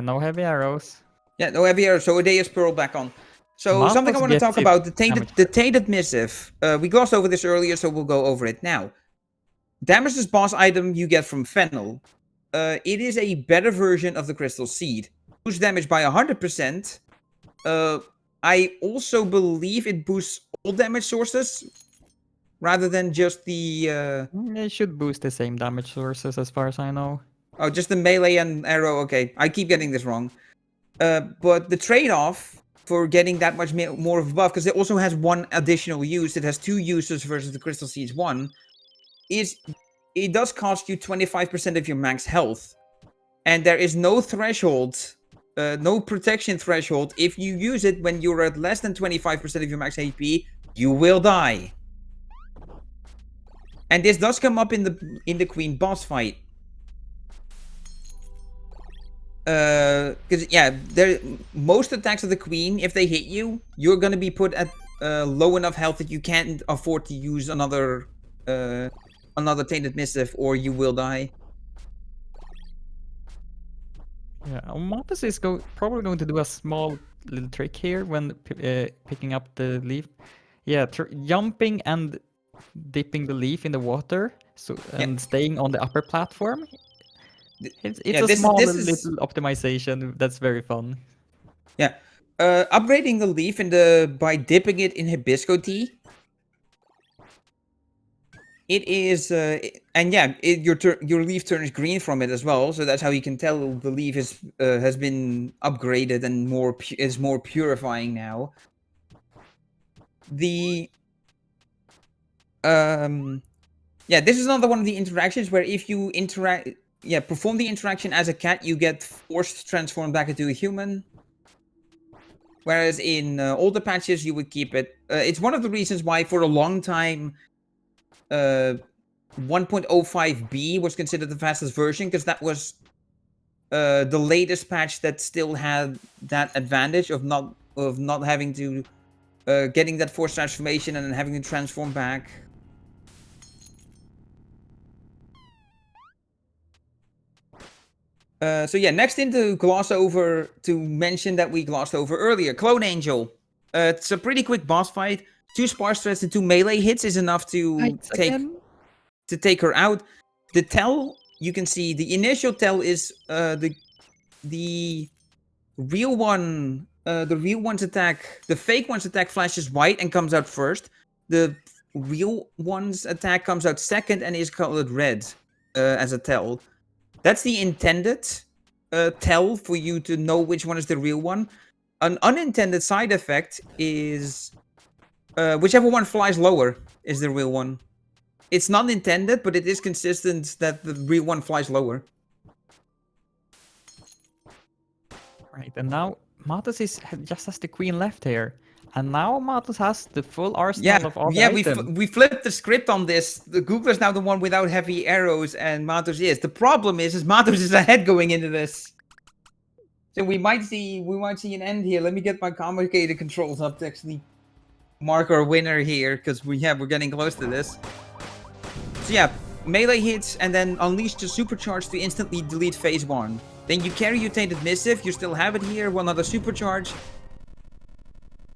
no heavy arrows. Yeah, no heavy arrows, so Odea's Pearl back on. So something I Matos want to gets talk it about, the damage tainted missive. We glossed over this earlier, so we'll go over it now. Damages boss item you get from Fennel. It is a better version of the Crystal Seed. Boosts damage by 100%. I also believe it boosts all damage sources rather than just the. It should boost the same damage sources as far as I know. Oh, just the melee and arrow. Okay, I keep getting this wrong. But the trade-off for getting that much more of a buff, because it also has one additional use. It has 2 uses versus the Crystal Seeds 1. Is it does cost you 25% of your max health, and there is no threshold, no protection threshold. If you use it when you're at less than 25% of your max HP, you will die. And this does come up in the Queen boss fight. Because yeah, most attacks of the Queen, if they hit you, you're gonna be put at low enough health that you can't afford to use another tainted missive, or you will die. Yeah, Matos is probably going to do a small little trick here when picking up the leaf. Yeah, jumping and dipping the leaf in the water, and staying on the upper platform. It's a small little optimization that's very fun. Yeah, upgrading the leaf by dipping it in Hibisco tea. It is, and yeah, your leaf turns green from it as well, so that's how you can tell the leaf has been upgraded and is more purifying now. Yeah, this is another one of the interactions where if you perform the interaction as a cat, you get forced transformed back into a human. Whereas in older patches, you would keep it. It's one of the reasons why for a long time 1.05b was considered the fastest version, because that was the latest patch that still had that advantage of not having to getting that forced transformation and then having to transform back. So yeah, next thing to mention that we glossed over earlier, Clone Angel. It's a pretty quick boss fight. 2 sparse threads and 2 melee hits is enough to take her out. The tell, you can see the initial tell is the real one. The real one's attack, the fake one's attack flashes white and comes out first. The real one's attack comes out second and is colored red as a tell. That's the intended tell for you to know which one is the real one. An unintended side effect is whichever one flies lower is the real one. It's not intended, but it is consistent that the real one flies lower. Right, and now Matos just has the Queen left here. And now Matos has the full arsenal of all the items. We flipped the script on this. The Googler's now the one without heavy arrows, and Matos is. The problem is Matos is ahead going into this. So we might see an end here. Let me get my complicated controls up to actually mark our winner here, because we're getting close to this. So yeah, melee hits and then unleash the supercharge to instantly delete phase 1. Then you carry your tainted missive. You still have it here. One other supercharge.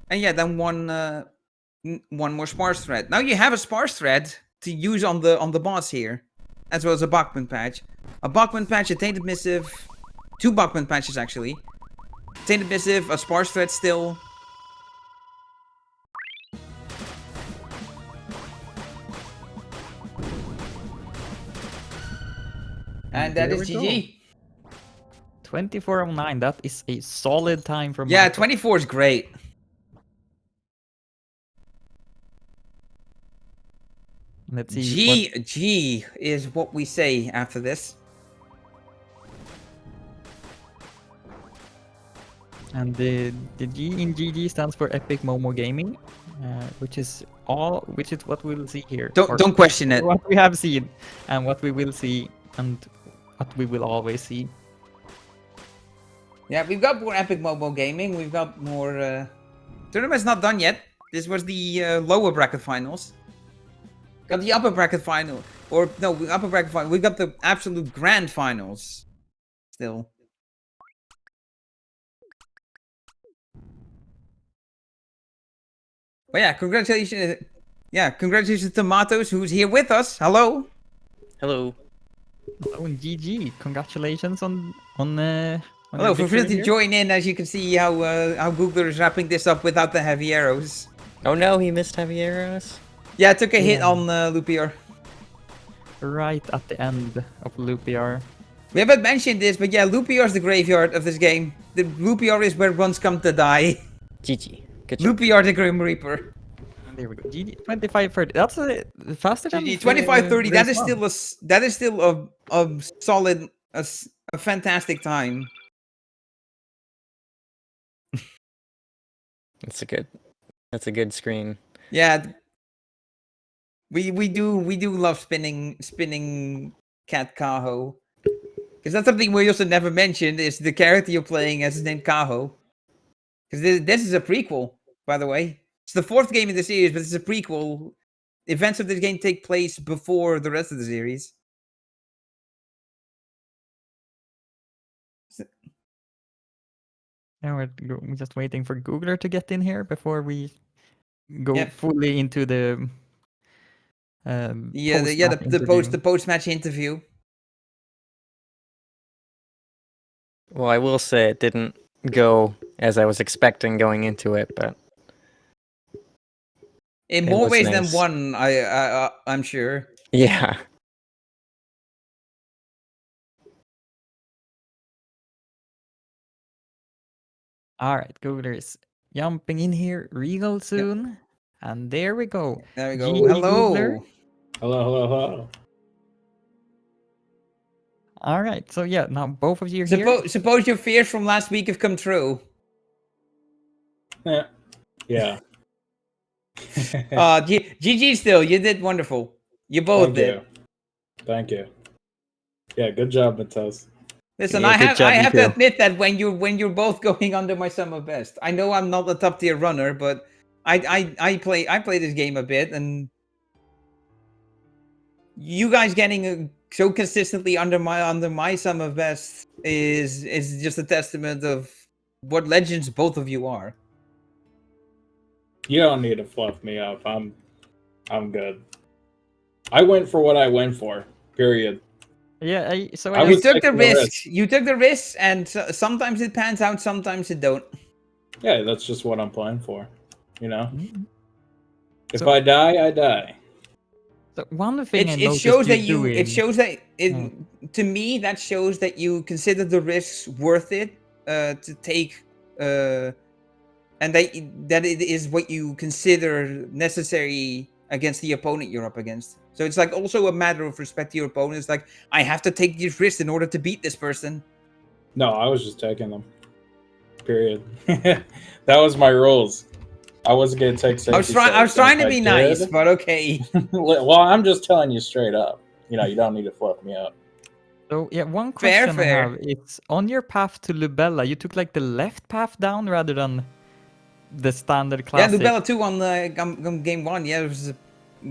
And yeah, then one more sparse thread. Now you have a sparse thread to use on the boss here, as well as a Bachman patch. A Bachman patch, a tainted missive, 2 Bachman patches actually. Tainted missive, a sparse thread still. And that is GG. 24:09. That is a solid time for. Yeah, 24 is great. Let's see. G is what we say after this. And the G in GG stands for Epic Momo Gaming, which is what we'll see here. Don't question it. What we have seen, and what we will see, and what we will always see. Yeah, we've got more Epic Momo Gaming. We've got more... Tournament's not done yet. This was the lower bracket finals. Got the upper bracket final. Or, no, upper bracket final. We got the absolute grand finals. Still. But yeah, congratulations. Yeah, congratulations to Matos, who's here with us. Hello. Hello. Oh, and GG! Congratulations on Hello, your feel free victory to here. join in. As you can see how Googler is wrapping this up without the heavy arrows. Oh no, he missed heavy arrows. Yeah, I took a hit Yeah. on Lupier. Right at the end of Lupiar. We haven't mentioned this, but yeah, Lupier is the graveyard of this game. The Lupier is where runs come to die. GG. Good job. Lupier the Grim Reaper. And there we go. GG 2530. That's faster than GG 2530. That is Race still that is still a solid a fantastic time. That's a good screen. Yeah. We do love spinning Cat Kaho. Because that's something we also never mentioned is the character you're playing as is named Kaho. Because this is a prequel, by the way. It's the 4th game in the series, but it's a prequel. Events of this game take place before the rest of the series. Now we're just waiting for Googler to get in here before we go Yep. fully into the the post-match interview. Well, I will say it didn't go as I was expecting going into it, but In It more was ways than nice. one, I'm sure. yeah. All right, Googler is jumping in here real soon. And there we go. There we go. GG Hello. Googler. Hello. All right, so yeah, now both of you are here. Suppose your fears from last week have come true. Yeah. GG still, you did wonderful. You both did. Thank you. Yeah, good job, Matos. Listen, Yeah, good job, I you have to too. admit that when you're both going under my summer best, I know I'm not a top tier runner, but I play this game a bit, and you guys getting so consistently under my summer best is just a testament of what legends both of you are. You don't need to fluff me up. I'm good. I went for what I went for. Period. Yeah, I You was took the taking the risks. risk. You took the risks, and sometimes it pans out, sometimes it don't. Yeah, that's just what I'm playing for. You know? Mhm. If So- I die, I die. So one thing I It noticed shows that you doing, it shows that it Mm. to me that shows that you consider the risks worth it to take and that it is what you consider necessary against the opponent you're up against. So it's like also a matter of respect to your opponent. It's like I have to take these risks in order to beat this person. No, I was just taking them. Period. That was my rules. I wasn't gonna take safety. I was saves, and trying if to I be did- nice, but okay. Well, I'm just telling you straight up. You know, you don't need to fluff me up. So yeah, one Fair, question I fair. have, it's on your path to Lubella, you took like the left path down rather than the standard Yeah, classic. Lubella 2 on game 1. Yeah, it was a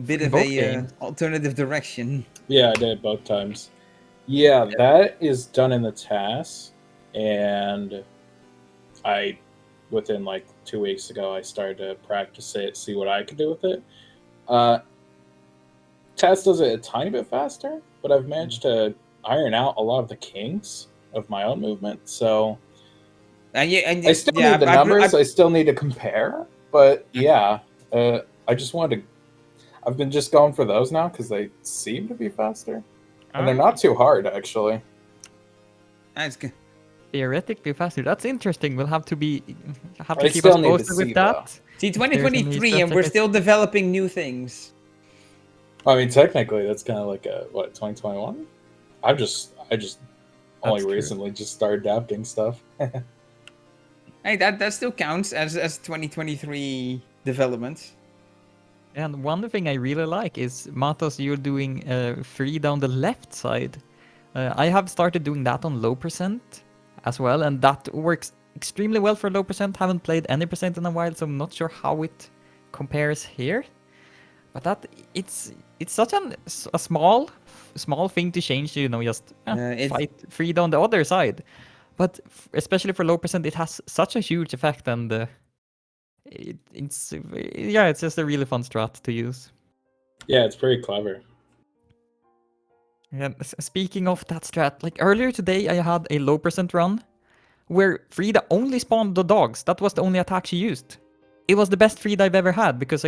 bit of Both a games. alternative direction. Yeah, I did both times. Yeah, that is done in the TAS, and I, within like 2 weeks ago, I started to practice it, see what I could do with it. TAS does it a tiny bit faster, but I've managed to iron out a lot of the kinks of my own movement. So And I still need the numbers. I still need to compare, but yeah, I just wanted to. I've been just going for those now because they seem to be faster, and they're not too hard actually. That's good. Theoretically faster. That's interesting. We'll have to I keep still us need to posted see, with that. See, There's any 2023, and we're strategies. still developing new things. I mean, technically, that's kind of like a 2021. I just only true. recently just started adapting stuff. Hey, that still counts as 2023 development. And one thing I really like is, Matos, you're doing free down the left side. I have started doing that on low percent, as well, and that works extremely well for low percent. Haven't played any percent in a while, so I'm not sure how it compares here. But that it's such a small thing to change. Just fight Frida on the other side. But especially for low percent, it has such a huge effect, and it's just a really fun strat to use. Yeah, it's pretty clever. And speaking of that strat, like earlier today, I had a low percent run where Frida only spawned the dogs. That was the only attack she used. It was the best Frida I've ever had because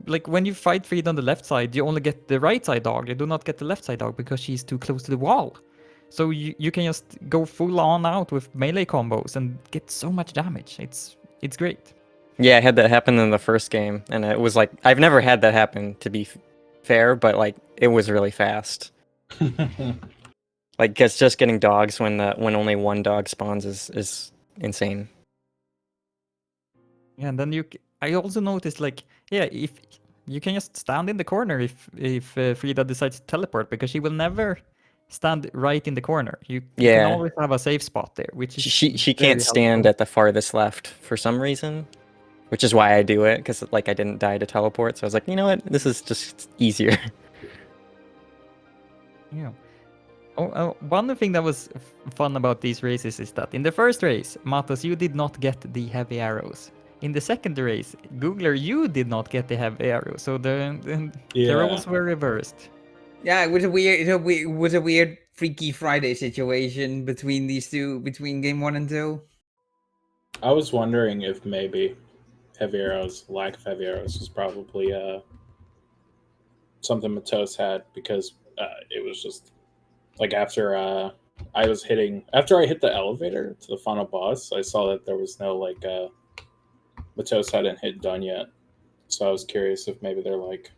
like when you fight Frida on the left side, you only get the right side dog. You do not get the left side dog because she's too close to the wall. So you can just go full on out with melee combos and get so much damage. It's great. Yeah, I had that happen in the first game, and it was like I've never had that happen, to be fair, but like it was really fast. Like just getting dogs when only one dog spawns is insane. Yeah, and then I also noticed if you can just stand in the corner if Frida decides to teleport, because she will never stand right in the corner. You can always have a safe spot there, which is she can't stand at the farthest left for some reason, which is why I do it, because like I didn't die to teleport, so I was like, you know what, this is just easier. Yeah. One thing that was fun about these races is that in the first race, Matos, you did not get the heavy arrows. In the second race, Googler, you did not get the heavy arrows. So the roles were reversed. Yeah, it was a weird Freaky Friday situation between these two, between game 1 and 2. I was wondering if maybe lack of heavy arrows was probably something Matos had, because it was just like after I hit the elevator to the final boss, I saw that there was no Matos hadn't hit done yet. So I was curious if maybe they're like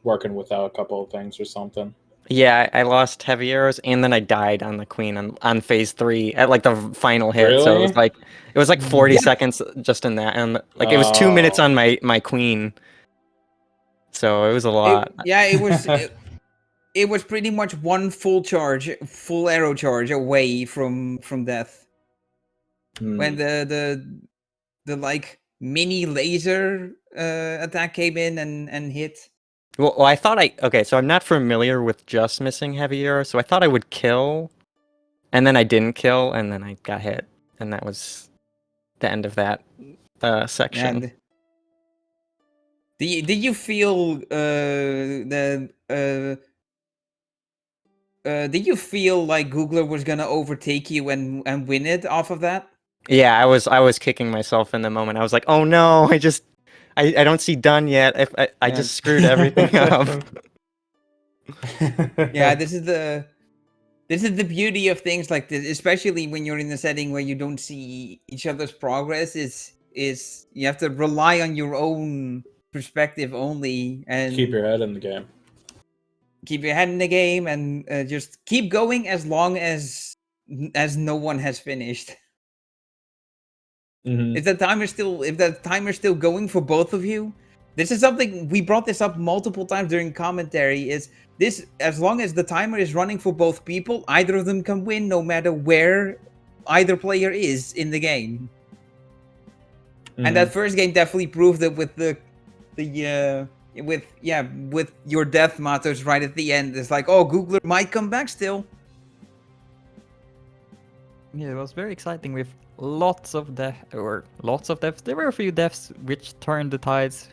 working without a couple of things or something. Yeah, I lost heavy arrows, and then I died on the queen on phase 3 at like the final hit. Really? So it was like 40 seconds just in that, and like it was 2 minutes on my queen. So it was a lot. It was pretty much one full arrow charge away from death. When the like mini laser attack came in and hit. Well, I thought so I'm not familiar with just missing heavy arrows, so I thought I would kill, and then I didn't kill, and then I got hit, and that was the end of that section. And did you feel did you feel like Googler was gonna overtake you and win it off of that? Yeah, I was kicking myself in the moment. I was like, oh no, I don't see done yet. I just screwed everything up. Yeah, this is the beauty of things like this, especially when you're in a setting where you don't see each other's progress. Is you have to rely on your own perspective only and keep your head in the game. Keep your head in the game and just keep going as long as no one has finished. Mm-hmm. If the timer's still going for both of you, this is something we brought this up multiple times during commentary. Is this, as long as the timer is running for both people, either of them can win, no matter where either player is in the game. Mm-hmm. And that first game definitely proved it with with your death, Matos, right at the end. It's like, oh, Googler might come back still. Yeah, it was very exciting with lots of deaths. There were a few deaths which turned the tides.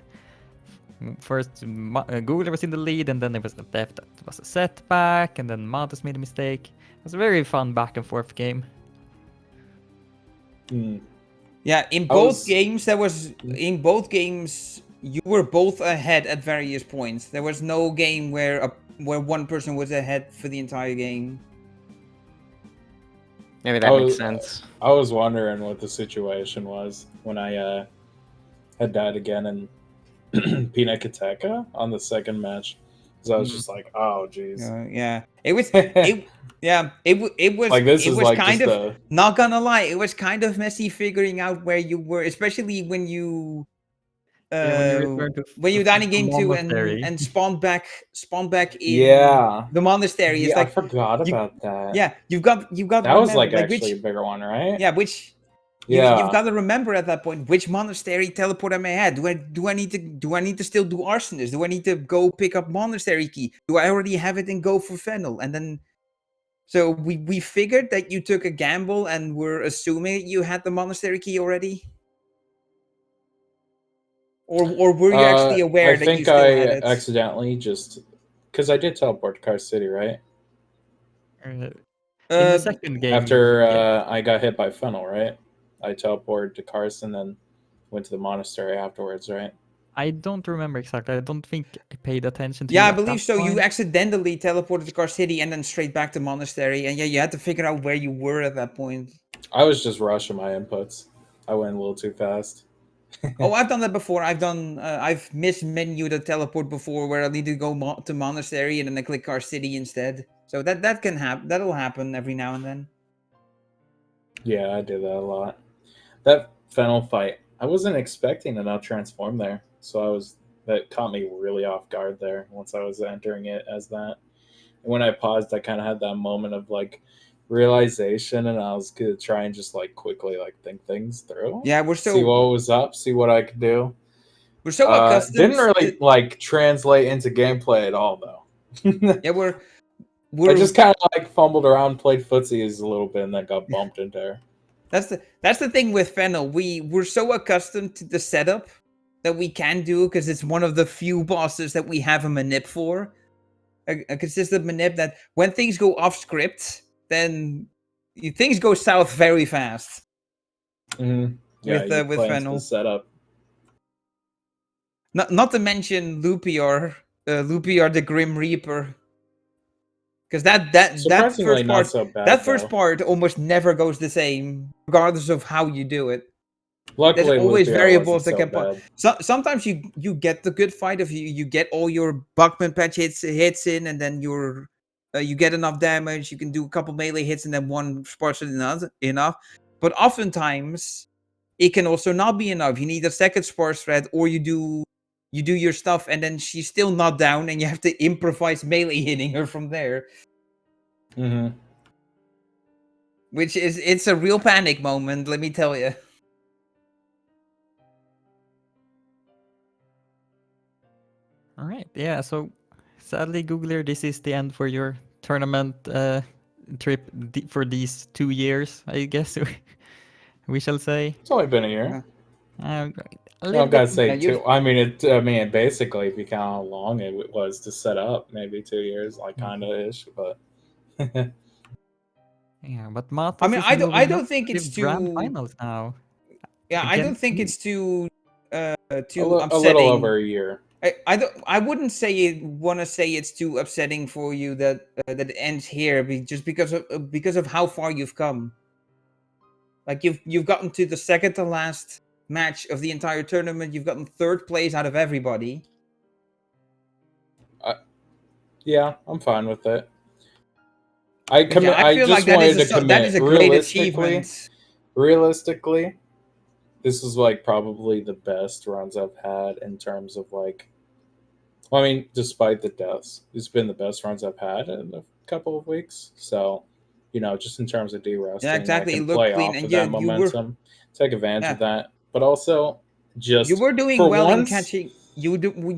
First, Googler was in the lead, and then there was a death that was a setback, and then Matos made a mistake. It was a very fun back and forth game. Yeah, in both games, you were both ahead at various points. There was no game where one person was ahead for the entire game. Maybe that makes sense. I was wondering what the situation was when I had died again in Pinakateka on the second match. Because I was just like, oh, jeez. Yeah. It was... it was like, this is like kind of... Not gonna lie, it was kind of messy figuring out where you were, especially when you... when you return to when you died in game 2 monastery. and spawned back in Yeah. the monastery. It's Yeah, I like forgot you, about that. yeah, you've got That was remember like like actually which a bigger one, right? yeah which you've Yeah. got to remember at that point which monastery teleport am I at? Do I need to still do arsonist? Do I need to go pick up monastery key? Do I already have it and go for Fennel? And then so we figured that you took a gamble and we're assuming you had the monastery key already. Or were you actually aware I that you think still I had it? accidentally just because I did teleport to Car City, right? In the second game, After yeah. I got hit by Fennel, right? I teleported to Carson, then went to the monastery afterwards, right? I don't remember exactly. I don't think I paid attention to Yeah, you I at believe that so. You point. accidentally teleported to Car City and then straight back to Monastery, and yeah, you had to figure out where you were at that point. I was just rushing my inputs. I went a little too fast. Oh, I've done that before. I've mismenued a teleport before where I need to go to Monastery and then I click Car City instead. So that can happen. That'll happen every now and then. Yeah, I did that a lot. That Fennel fight, I wasn't expecting to not transform there, so that caught me really off guard there once I was entering it as that. And when I paused, I kind of had that moment of like realization, and I was gonna try and just like quickly like think things through. Yeah, See what was up, see what I could do. we're so accustomed. Didn't really like translate into gameplay at all though. Yeah, I we're just kind of like fumbled around, played footsies a little bit, and then got bumped into her. That's the thing with Fennel. We're so accustomed to the setup that we can do because it's one of the few bosses that we have a manip for. A consistent manip that when things go off script, then things go south very fast. Mm-hmm. Yeah, With Fennel. the setup. Not to mention Lupior the Grim Reaper. Because that Surprisingly first not part so bad, that first though. part almost never goes the same, regardless of how you do it. Luckily, There's always Lupior variables that wasn't can so bad. sometimes you get the good fight if you get all your Buckman patch hits in, and then you get enough damage. You can do a couple melee hits, and then one sparks enough. But oftentimes, it can also not be enough. You need a second sparse thread, or you do your stuff, and then she's still not down, and you have to improvise melee hitting her from there. Mm-hmm. Which it's a real panic moment, let me tell you. All right, yeah. So sadly, Googler, this is the end for your tournament trip for these 2 years, I guess we shall say. It's only been a year. A I little gotta bit. say two. I mean, basically, if you count how long it was to set up, maybe 2 years, like kind of ish. But Yeah, but Matos I mean, is I moving don't up think to the it's grand too. finals now. Yeah, I don't Against think you. it's too a upsetting. little over a year. I wouldn't want to say it's too upsetting for you that that it ends here, just because of how far you've come. Like you've gotten to the second to last match of the entire tournament. You've gotten third place out of everybody. Yeah, I'm fine with it. I feel just like that wanted is to that is commit a great achievement. realistically, this is like probably the best runs I've had in terms of like. Well, I mean, despite the deaths, it's been the best runs I've had in a couple of weeks. So, just in terms of de-resting, Yeah, exactly. I It can looked play clean, off and of yeah, that momentum, take advantage of yeah, that. But also, you just were doing for well in once, catching. You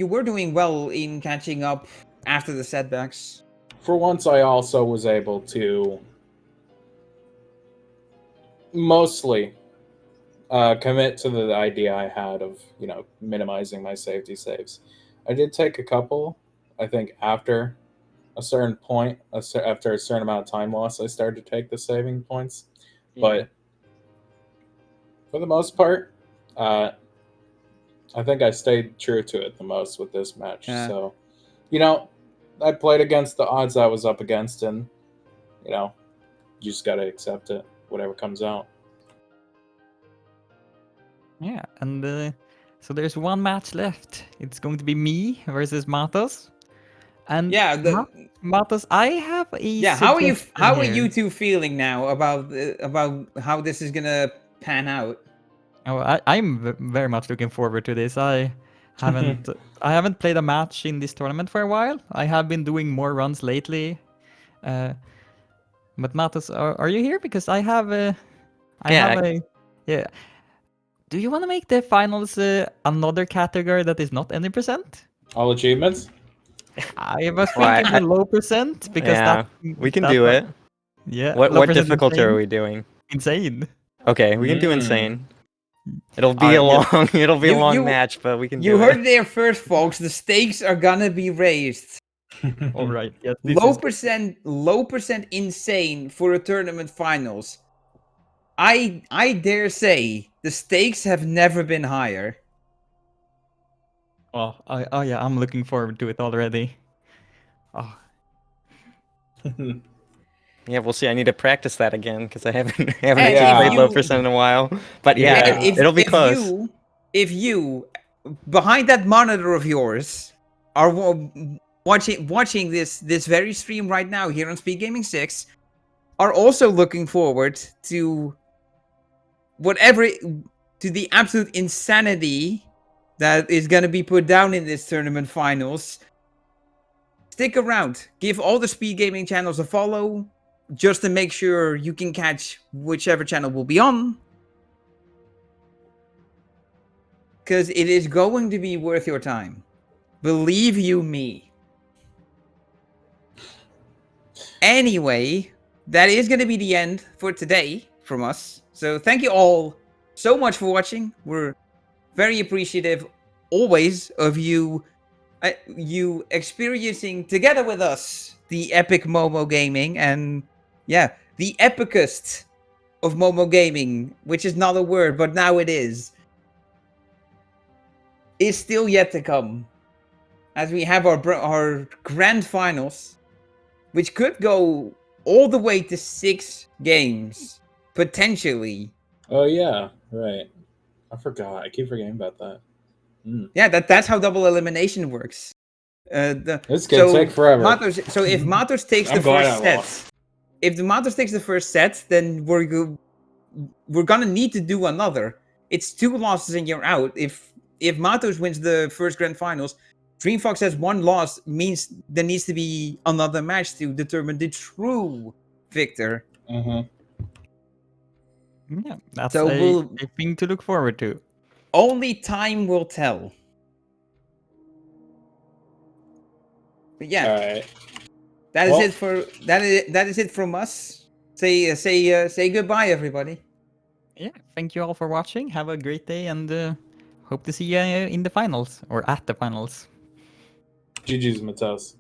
were doing well in catching up after the setbacks. for once, I also was able to mostly commit to the idea I had of minimizing my safety saves. I did take a couple. I think after a certain point, after a certain amount of time loss, I started to take the saving points. Yeah. But for the most part, I think I stayed true to it the most with this match. Yeah. So, I played against the odds I was up against, and you just got to accept it, whatever comes out. Yeah, and so there's one match left. It's going to be me versus Matos. And Yeah, Matos, I have a how are you suggestion here. two feeling now about how this is gonna pan out? Oh, I'm very much looking forward to this. haven't I haven't played a match in this tournament for a while. I have been doing more runs lately. But Matos, are you here? Because I have Yeah, yeah. Do you want to make the finals another category that is not any percent? All achievements? I was Well, thinking the low percent because yeah, we can do it. Yeah, What low what percent difficulty are insane. we doing? Insane. Okay, we can do Mm. insane. It'll be Alright, a long it'll be a You- long you- match, but we can You do heard it. it there first, folks. The stakes are gonna be raised. All right. Yes. This Low is percent insane for a tournament finals. I dare say the stakes have never been higher. oh yeah. I'm looking forward to it already. Oh, Yeah, we'll see. I need to practice that again because I haven't And actually if played low you- percent in a while. But yeah, And Yeah. it'll be close. if you behind that monitor of yours are watching this very stream right now here on Speed Gaming 6, are also looking forward to to the absolute insanity that is going to be put down in this tournament finals. Stick around. Give all the Speed Gaming channels a follow just to make sure you can catch whichever channel will be on. Because it is going to be worth your time. Believe you me. Anyway, that is going to be the end for today from us. So thank you all so much for watching. We're very appreciative always of you experiencing together with us the epic Momo Gaming, and yeah, the epicest of Momo Gaming, which is not a word, but now it is still yet to come, as we have our grand finals, which could go all the way to 6 games potentially. Oh yeah, right. I forgot. I keep forgetting about that. Yeah, that's how double elimination works. This could take forever. So if Matos takes the I'm glad first I set, lost. if the Matos takes the first set, then we're gonna need to do another. It's 2 losses and you're out. If Matos wins the first grand finals, DreamFox has 1 loss, means there needs to be another match to determine the true victor. Mm-hmm. yeah. That's So a thing to look forward to. only time will tell. But yeah, All right. that is Well- it for that is it from us. Say goodbye, everybody. Yeah. Thank you all for watching. Have a great day, and hope to see you in the finals or at the finals. GG's, Matos.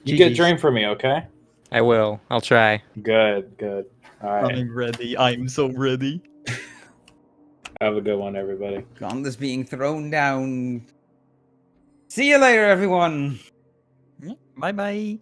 You get a GGs. dream for me, okay? I will. I'll try. Good, good. All right. I'm ready. I'm so ready. Have a good one, everybody. Conda's being thrown down. See you later, everyone. Bye bye.